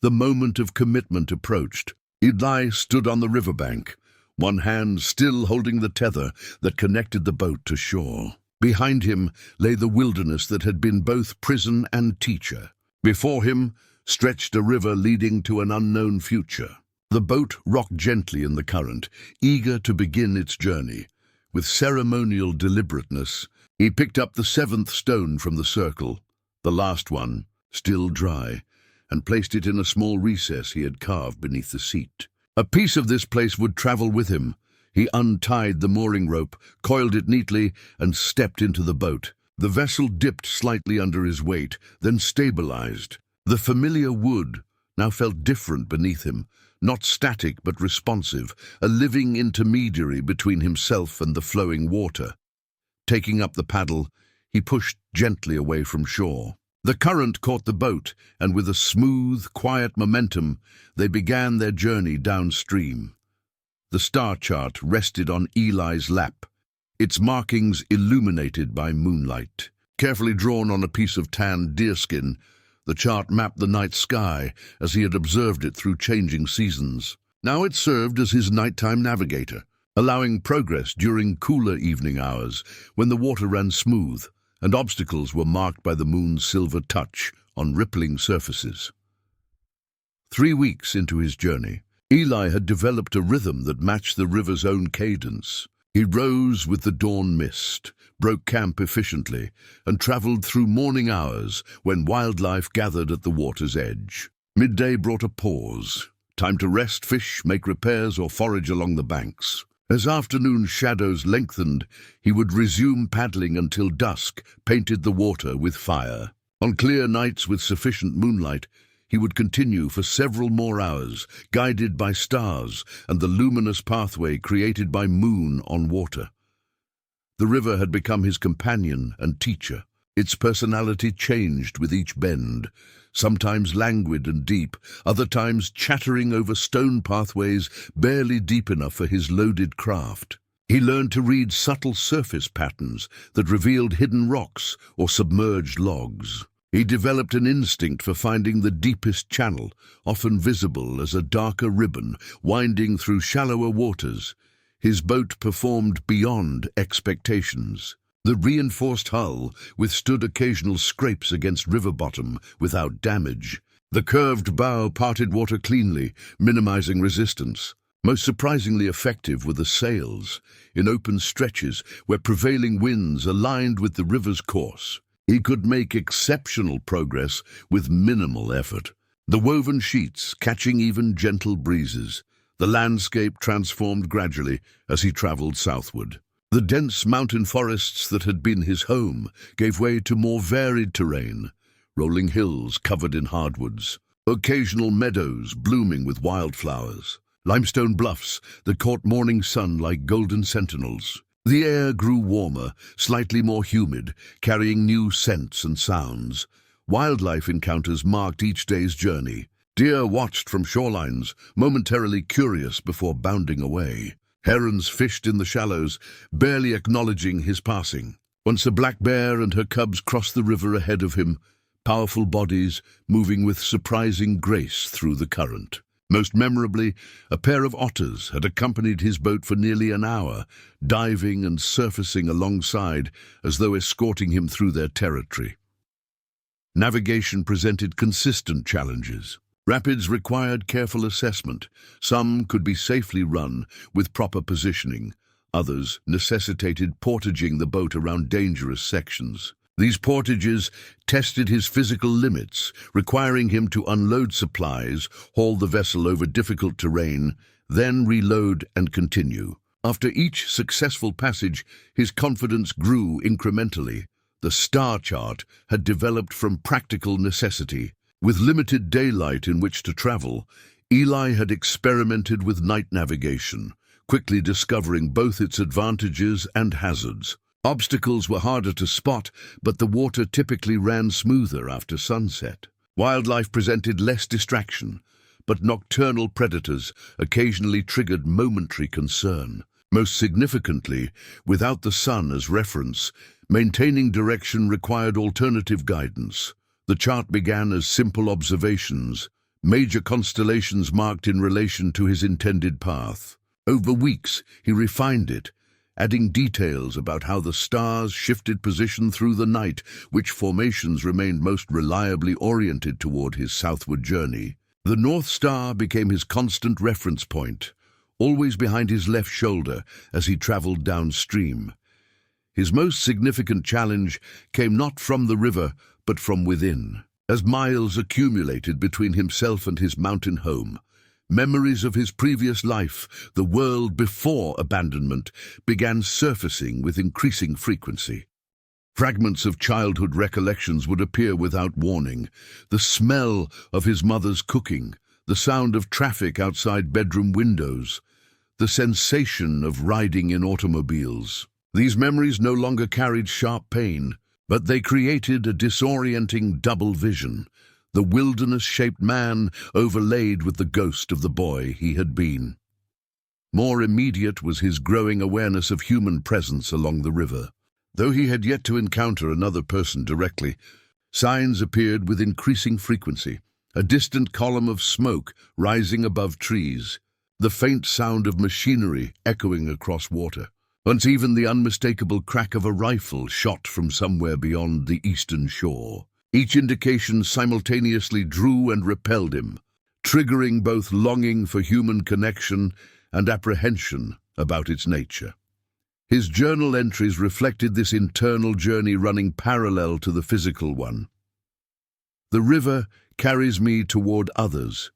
The moment of commitment approached. Eli stood on the riverbank, one hand still holding the tether that connected the boat to shore. Behind him lay the wilderness that had been both prison and teacher. Before him stretched a river leading to an unknown future. The boat rocked gently in the current, eager to begin its journey. With ceremonial deliberateness, he picked up the seventh stone from the circle, the last one, still dry, and placed it in a small recess he had carved beneath the seat. A piece of this place would travel with him. He untied the mooring rope, coiled it neatly, and stepped into the boat. The vessel dipped slightly under his weight, then stabilized. The familiar wood now felt different beneath him, not static but responsive, a living intermediary between himself and the flowing water. Taking up the paddle, he pushed gently away from shore. The current caught the boat, and with a smooth, quiet momentum, they began their journey downstream. The star chart rested on Eli's lap, its markings illuminated by moonlight. Carefully drawn on a piece of tanned deerskin, the chart mapped the night sky as he had observed it through changing seasons. Now it served as his nighttime navigator, allowing progress during cooler evening hours when the water ran smooth and obstacles were marked by the moon's silver touch on rippling surfaces. 3 weeks into his journey, Eli had developed a rhythm that matched the river's own cadence. He rose with the dawn mist, broke camp efficiently, and traveled through morning hours when wildlife gathered at the water's edge. Midday brought a pause, time to rest, fish, make repairs, or forage along the banks. As afternoon shadows lengthened, he would resume paddling until dusk painted the water with fire. On clear nights with sufficient moonlight, he would continue for several more hours, guided by stars and the luminous pathway created by moon on water. The river had become his companion and teacher. Its personality changed with each bend, sometimes languid and deep, other times chattering over stone pathways barely deep enough for his loaded craft. He learned to read subtle surface patterns that revealed hidden rocks or submerged logs. He developed an instinct for finding the deepest channel, often visible as a darker ribbon winding through shallower waters. His boat performed beyond expectations. The reinforced hull withstood occasional scrapes against river bottom without damage. The curved bow parted water cleanly, minimizing resistance. Most surprisingly effective were the sails, in open stretches where prevailing winds aligned with the river's course. He could make exceptional progress with minimal effort. The woven sheets catching even gentle breezes. The landscape transformed gradually as he traveled southward. The dense mountain forests that had been his home gave way to more varied terrain, rolling hills covered in hardwoods, occasional meadows blooming with wildflowers, limestone bluffs that caught morning sun like golden sentinels. The air grew warmer, slightly more humid, carrying new scents and sounds. Wildlife encounters marked each day's journey. Deer watched from shorelines, momentarily curious before bounding away. Herons fished in the shallows, barely acknowledging his passing. Once a black bear and her cubs crossed the river ahead of him, powerful bodies moving with surprising grace through the current. Most memorably, a pair of otters had accompanied his boat for nearly an hour, diving and surfacing alongside as though escorting him through their territory. Navigation presented consistent challenges. Rapids required careful assessment. Some could be safely run with proper positioning. Others necessitated portaging the boat around dangerous sections. These portages tested his physical limits, requiring him to unload supplies, haul the vessel over difficult terrain, then reload and continue. After each successful passage, his confidence grew incrementally. The star chart had developed from practical necessity. With limited daylight in which to travel, Eli had experimented with night navigation, quickly discovering both its advantages and hazards. Obstacles were harder to spot, but the water typically ran smoother after sunset. Wildlife presented less distraction, but nocturnal predators occasionally triggered momentary concern. Most significantly, without the sun as reference, Maintaining direction required alternative guidance. The chart began as simple observations, major constellations marked in relation to his intended path. Over weeks, he refined it, adding details about how the stars shifted position through the night, which formations remained most reliably oriented toward his southward journey. The North Star became his constant reference point, always behind his left shoulder as he traveled downstream. His most significant challenge came not from the river, but from within. As miles accumulated between himself and his mountain home, memories of his previous life, the world before abandonment, began surfacing with increasing frequency. Fragments of childhood recollections would appear without warning. The smell of his mother's cooking, the sound of traffic outside bedroom windows, the sensation of riding in automobiles. These memories no longer carried sharp pain, but they created a disorienting double vision, the wilderness-shaped man overlaid with the ghost of the boy he had been. More immediate was his growing awareness of human presence along the river. Though he had yet to encounter another person directly, signs appeared with increasing frequency. A distant column of smoke rising above trees, the faint sound of machinery echoing across water. Once even the unmistakable crack of a rifle shot from somewhere beyond the eastern shore. Each indication simultaneously drew and repelled him, triggering both longing for human connection and apprehension about its nature. His journal entries reflected this internal journey running parallel to the physical one. The river carries me toward others,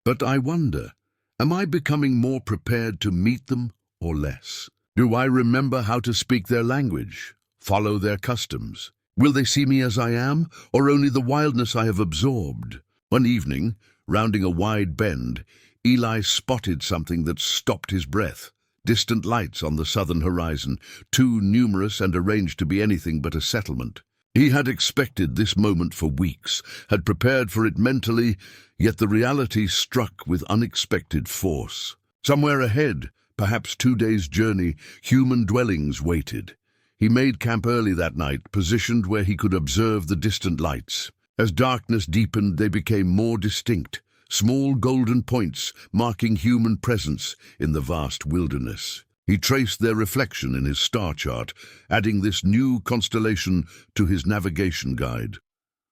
but I wonder, am I becoming more prepared to meet them or less? Do I remember how to speak their language, follow their customs? Will they see me as I am, or only the wildness I have absorbed? One evening, rounding a wide bend, Eli spotted something that stopped his breath. Distant lights on the southern horizon, too numerous and arranged to be anything but a settlement. He had expected this moment for weeks, had prepared for it mentally, yet the reality struck with unexpected force. Somewhere ahead, perhaps 2 days' journey, human dwellings waited. He made camp early that night, positioned where he could observe the distant lights. As darkness deepened, they became more distinct, small golden points marking human presence in the vast wilderness. He traced their reflection in his star chart, adding this new constellation to his navigation guide.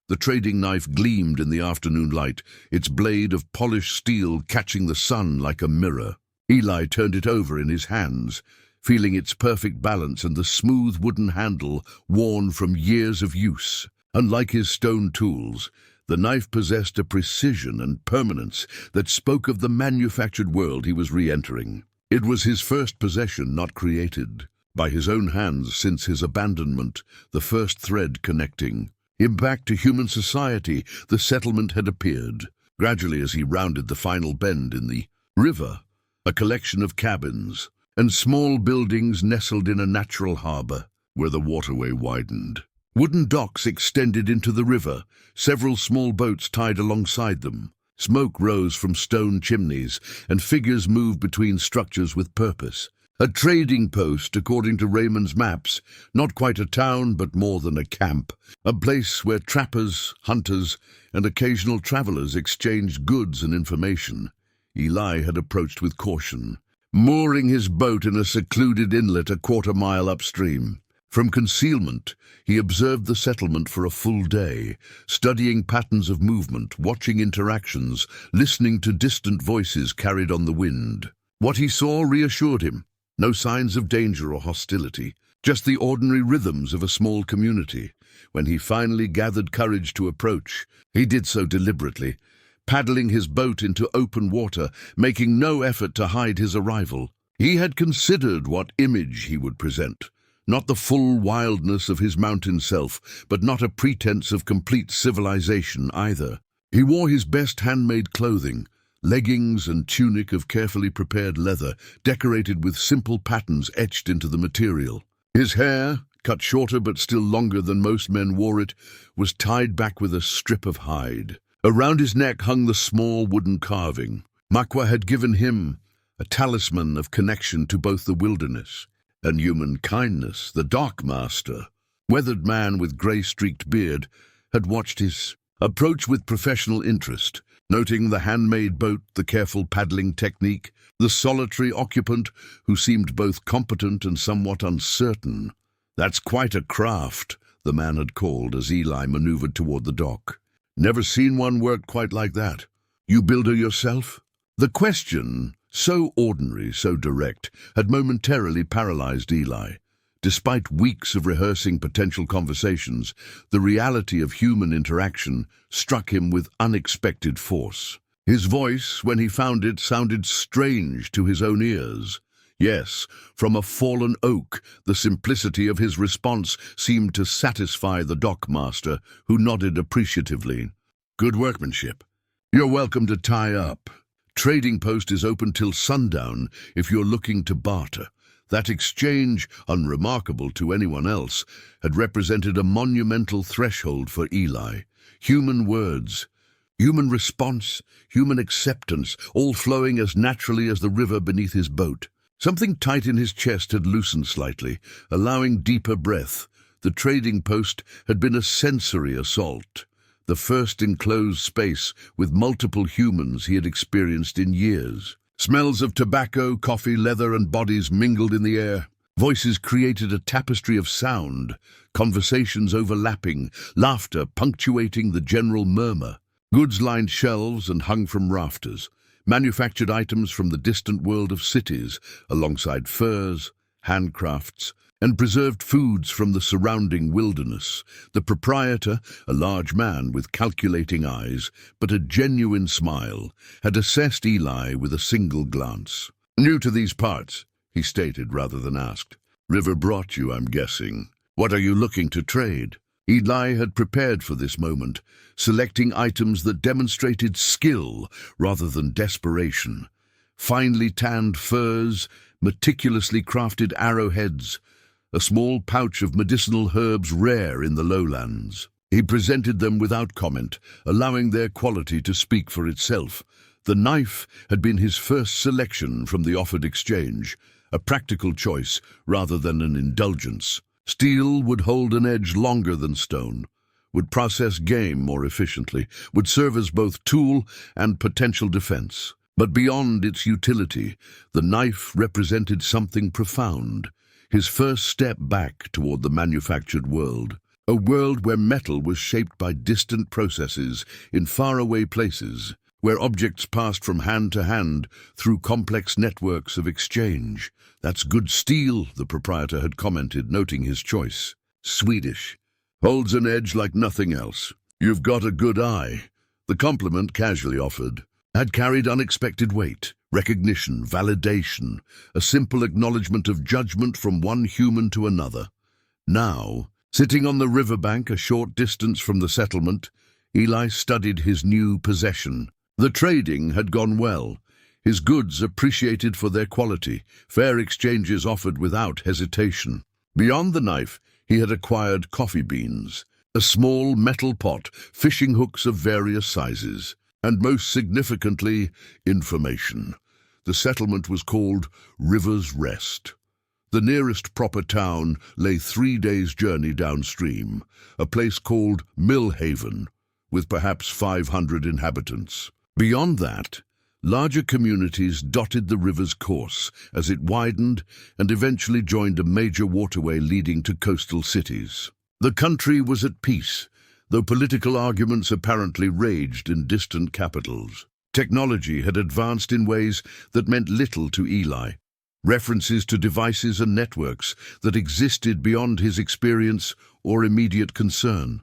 The trading knife gleamed in the afternoon light, its blade of polished steel catching the sun like a mirror. Eli turned it over in his hands, feeling its perfect balance and the smooth wooden handle worn from years of use. Unlike his stone tools, the knife possessed a precision and permanence that spoke of the manufactured world he was re-entering. It was his first possession not created by his own hands since his abandonment, the first thread connecting him back to human society. The settlement had appeared. Gradually, as he rounded the final bend in the river, a collection of cabins and small buildings nestled in a natural harbor where the waterway widened. Wooden docks extended into the river, several small boats tied alongside them. Smoke rose from stone chimneys, and figures moved between structures with purpose. A trading post, according to Raymond's maps, not quite a town, but more than a camp. A place where trappers, hunters, and occasional travelers exchanged goods and information. Eli had approached with caution, mooring his boat in a secluded inlet a quarter-mile upstream. From concealment, he observed the settlement for a full day, studying patterns of movement, watching interactions, listening to distant voices carried on the wind. What he saw reassured him. No signs of danger or hostility, just the ordinary rhythms of a small community. When he finally gathered courage to approach, he did so deliberately, paddling his boat into open water, making no effort to hide his arrival. He had considered what image he would present. Not the full wildness of his mountain self, but not a pretense of complete civilization either. He wore his best handmade clothing, leggings and tunic of carefully prepared leather, decorated with simple patterns etched into the material. His hair, cut shorter but still longer than most men wore it, was tied back with a strip of hide. Around his neck hung the small wooden carving. Makwa had given him a talisman of connection to both the wilderness and human kindness, the Dark Master. weathered man with grey-streaked beard, had watched his approach with professional interest, noting the handmade boat, the careful paddling technique, the solitary occupant who seemed both competent and somewhat uncertain. "That's quite a craft," the man had called as Eli maneuvered toward the dock. "Never seen one work quite like that. You build her yourself?" The question, so ordinary, so direct, had momentarily paralyzed Eli. Despite weeks of rehearsing potential conversations, the reality of human interaction struck him with unexpected force. His voice, when he found it, sounded strange to his own ears. Yes, from a fallen oak, the simplicity of his response seemed to satisfy the dockmaster, who nodded appreciatively. "Good workmanship. You're welcome to tie up. Trading post is open till sundown if you're looking to barter." That exchange, unremarkable to anyone else, had represented a monumental threshold for Eli. Human words, human response, human acceptance, all flowing as naturally as the river beneath his boat. Something tight in his chest had loosened slightly, allowing deeper breath. The trading post had been a sensory assault, the first enclosed space with multiple humans he had experienced in years. Smells of tobacco, coffee, leather, and bodies mingled in the air. Voices created a tapestry of sound, conversations overlapping, laughter punctuating the general murmur. Goods lined shelves and hung from rafters, manufactured items from the distant world of cities, alongside furs, handcrafts, and preserved foods from the surrounding wilderness. The proprietor, a large man with calculating eyes, but a genuine smile, had assessed Eli with a single glance. "New to these parts," he stated rather than asked. "River brought you, I'm guessing. What are you looking to trade?" Eli had prepared for this moment, selecting items that demonstrated skill rather than desperation. Finely tanned furs, meticulously crafted arrowheads, a small pouch of medicinal herbs rare in the lowlands. He presented them without comment, allowing their quality to speak for itself. The knife had been his first selection from the offered exchange, a practical choice rather than an indulgence. Steel would hold an edge longer than stone, would process game more efficiently, would serve as both tool and potential defense. But beyond its utility, the knife represented something profound. His first step back toward the manufactured world, a world where metal was shaped by distant processes in faraway places, where objects passed from hand to hand through complex networks of exchange. "That's good steel," the proprietor had commented, noting his choice. "Swedish. Holds an edge like nothing else. You've got a good eye." The compliment, casually offered, had carried unexpected weight. Recognition, validation, a simple acknowledgement of judgment from one human to another. Now, sitting on the riverbank a short distance from the settlement, Eli studied his new possession. The trading had gone well, his goods appreciated for their quality, fair exchanges offered without hesitation. Beyond the knife, he had acquired coffee beans, a small metal pot, fishing hooks of various sizes, and most significantly, information. The settlement was called River's Rest. The nearest proper town lay 3 days' journey downstream, a place called Millhaven, with perhaps 500 inhabitants. Beyond that, larger communities dotted the river's course as it widened and eventually joined a major waterway leading to coastal cities. The country was at peace, though political arguments apparently raged in distant capitals. Technology had advanced in ways that meant little to Eli, references to devices and networks that existed beyond his experience or immediate concern.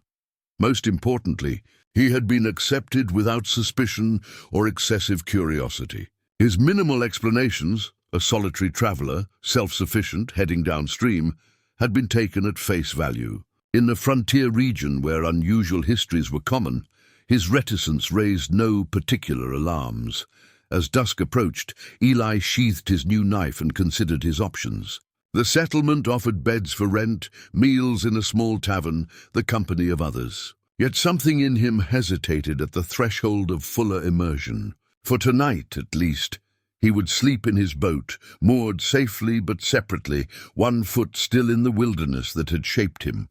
Most importantly, he had been accepted without suspicion or excessive curiosity. His minimal explanations, a solitary traveler, self-sufficient, heading downstream, had been taken at face value. In a frontier region where unusual histories were common, his reticence raised no particular alarms. As dusk approached, Eli sheathed his new knife and considered his options. The settlement offered beds for rent, meals in a small tavern, the company of others. Yet something in him hesitated at the threshold of fuller immersion. For tonight, at least, he would sleep in his boat, moored safely but separately, one foot still in the wilderness that had shaped him.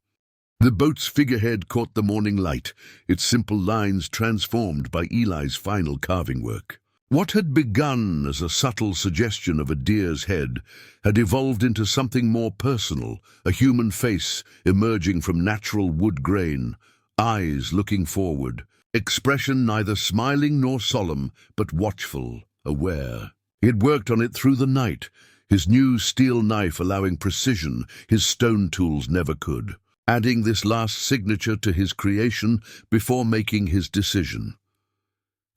The boat's figurehead caught the morning light, its simple lines transformed by Eli's final carving work. What had begun as a subtle suggestion of a deer's head had evolved into something more personal, a human face emerging from natural wood grain, eyes looking forward, expression neither smiling nor solemn, but watchful, aware. He had worked on it through the night, his new steel knife allowing precision his stone tools never could, adding this last signature to his creation before making his decision.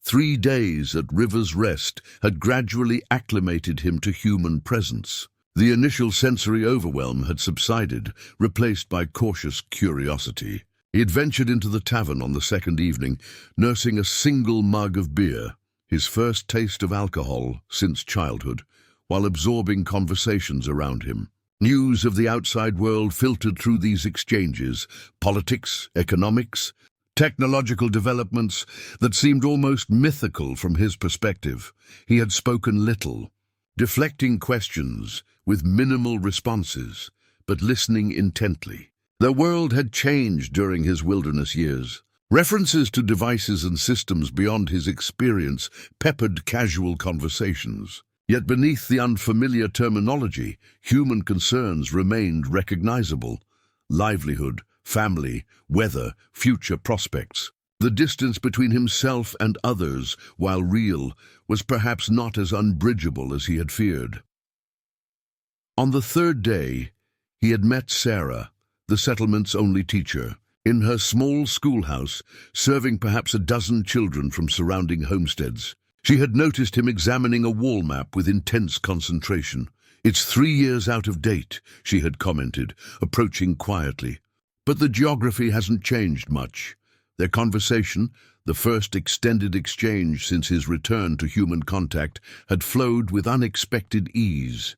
3 days at River's Rest had gradually acclimated him to human presence. The initial sensory overwhelm had subsided, replaced by cautious curiosity. He had ventured into the tavern on the second evening, nursing a single mug of beer, his first taste of alcohol since childhood, while absorbing conversations around him. News of the outside world filtered through these exchanges, politics, economics, technological developments that seemed almost mythical from his perspective. He had spoken little, deflecting questions with minimal responses, but listening intently. The world had changed during his wilderness years. References to devices and systems beyond his experience peppered casual conversations. Yet beneath the unfamiliar terminology, human concerns remained recognizable. Livelihood, family, weather, future prospects. The distance between himself and others, while real, was perhaps not as unbridgeable as he had feared. On the third day, he had met Sarah, the settlement's only teacher, in her small schoolhouse, serving perhaps a dozen children from surrounding homesteads. She had noticed him examining a wall map with intense concentration. "It's 3 years out of date," she had commented, approaching quietly. But the geography hasn't changed much. Their conversation, the first extended exchange since his return to human contact, had flowed with unexpected ease.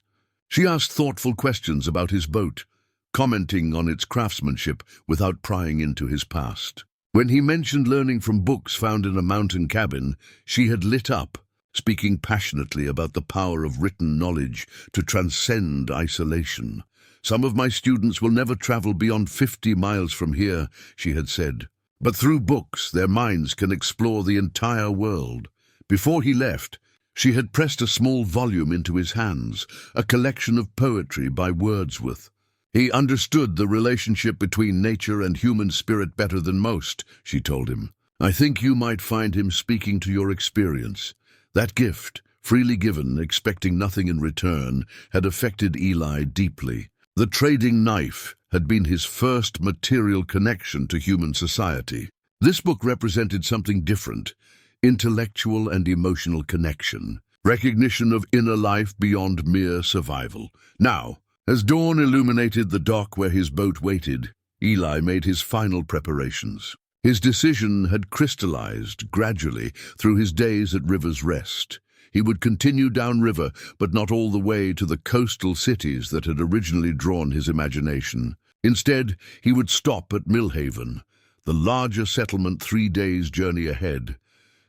She asked thoughtful questions about his boat, commenting on its craftsmanship without prying into his past. When he mentioned learning from books found in a mountain cabin, she had lit up, speaking passionately about the power of written knowledge to transcend isolation. "Some of my students will never travel beyond 50 miles from here," she had said. "But through books, their minds can explore the entire world." Before he left, she had pressed a small volume into his hands, a collection of poetry by Wordsworth. "He understood the relationship between nature and human spirit better than most," she told him. "I think you might find him speaking to your experience." That gift, freely given, expecting nothing in return, had affected Eli deeply. The trading knife had been his first material connection to human society. This book represented something different: intellectual and emotional connection, recognition of inner life beyond mere survival. Now, as dawn illuminated the dock where his boat waited, Eli made his final preparations. His decision had crystallized gradually through his days at River's Rest. He would continue downriver, but not all the way to the coastal cities that had originally drawn his imagination. Instead, he would stop at Millhaven, the larger settlement 3 days' journey ahead.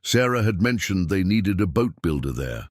Sarah had mentioned they needed a boat builder there,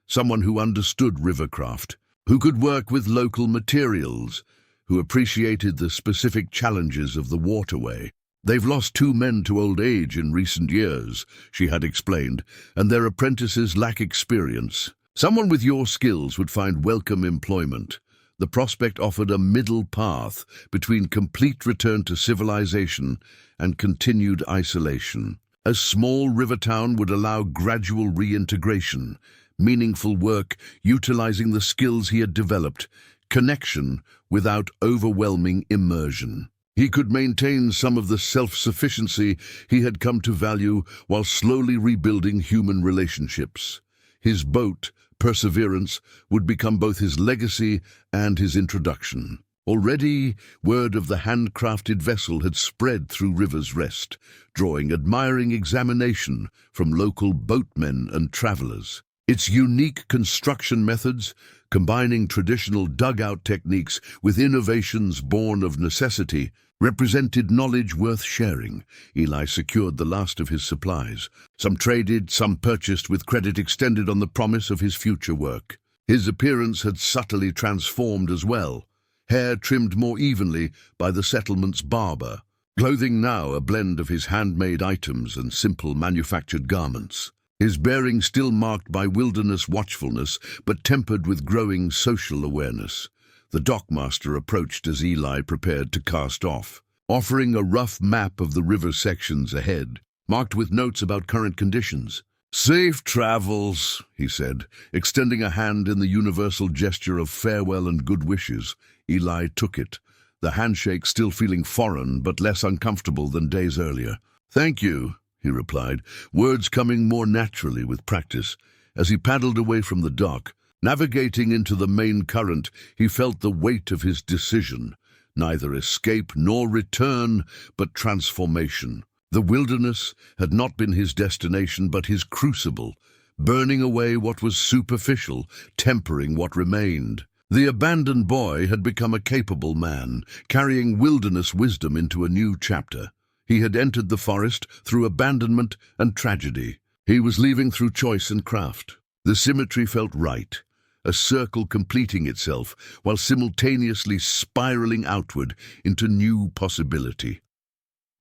someone who understood rivercraft, who could work with local materials, who appreciated the specific challenges of the waterway. "They've lost 2 men to old age in recent years," she had explained, "and their apprentices lack experience. Someone with your skills would find welcome employment." The prospect offered a middle path between complete return to civilization and continued isolation. A small river town would allow gradual reintegration, meaningful work utilizing the skills he had developed, connection without overwhelming immersion. He could maintain some of the self-sufficiency he had come to value while slowly rebuilding human relationships. His boat, Perseverance, would become both his legacy and his introduction. Already, word of the handcrafted vessel had spread through River's Rest, drawing admiring examination from local boatmen and travelers. Its unique construction methods, combining traditional dugout techniques with innovations born of necessity, represented knowledge worth sharing. Eli secured the last of his supplies. Some traded, some purchased, with credit extended on the promise of his future work. His appearance had subtly transformed as well. hair trimmed more evenly by the settlement's barber, clothing now a blend of his handmade items and simple manufactured garments. His bearing still marked by wilderness watchfulness, but tempered with growing social awareness. The dockmaster approached as Eli prepared to cast off, offering a rough map of the river sections ahead, marked with notes about current conditions. "Safe travels," he said, extending a hand in the universal gesture of farewell and good wishes. Eli took it, the handshake still feeling foreign but less uncomfortable than days earlier. "Thank you," he replied, words coming more naturally with practice. As he paddled away from the dock, navigating into the main current, he felt the weight of his decision. Neither escape nor return, but transformation. The wilderness had not been his destination, but his crucible, burning away what was superficial, tempering what remained. The abandoned boy had become a capable man, carrying wilderness wisdom into a new chapter. He had entered the forest through abandonment and tragedy. He was leaving through choice and craft. The symmetry felt right, a circle completing itself while simultaneously spiraling outward into new possibility.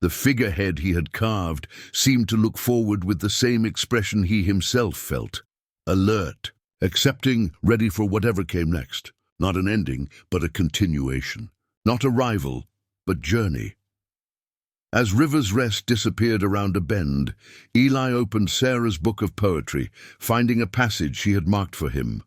The figurehead he had carved seemed to look forward with the same expression he himself felt, alert, accepting, ready for whatever came next. Not an ending, but a continuation. Not arrival, but journey. As River's Rest disappeared around a bend, Eli opened Sarah's book of poetry, finding a passage she had marked for him.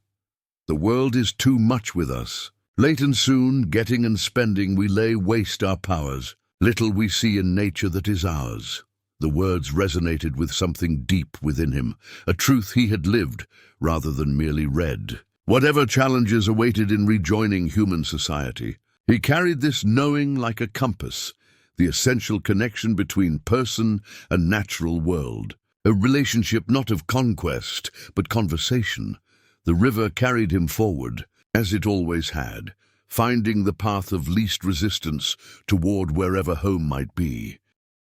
"The world is too much with us. Late and soon, getting and spending, we lay waste our powers. Little we see in nature that is ours." The words resonated with something deep within him, a truth he had lived rather than merely read. Whatever challenges awaited in rejoining human society, he carried this knowing like a compass, the essential connection between person and natural world, a relationship not of conquest, but conversation. The river carried him forward, as it always had, finding the path of least resistance toward wherever home might be.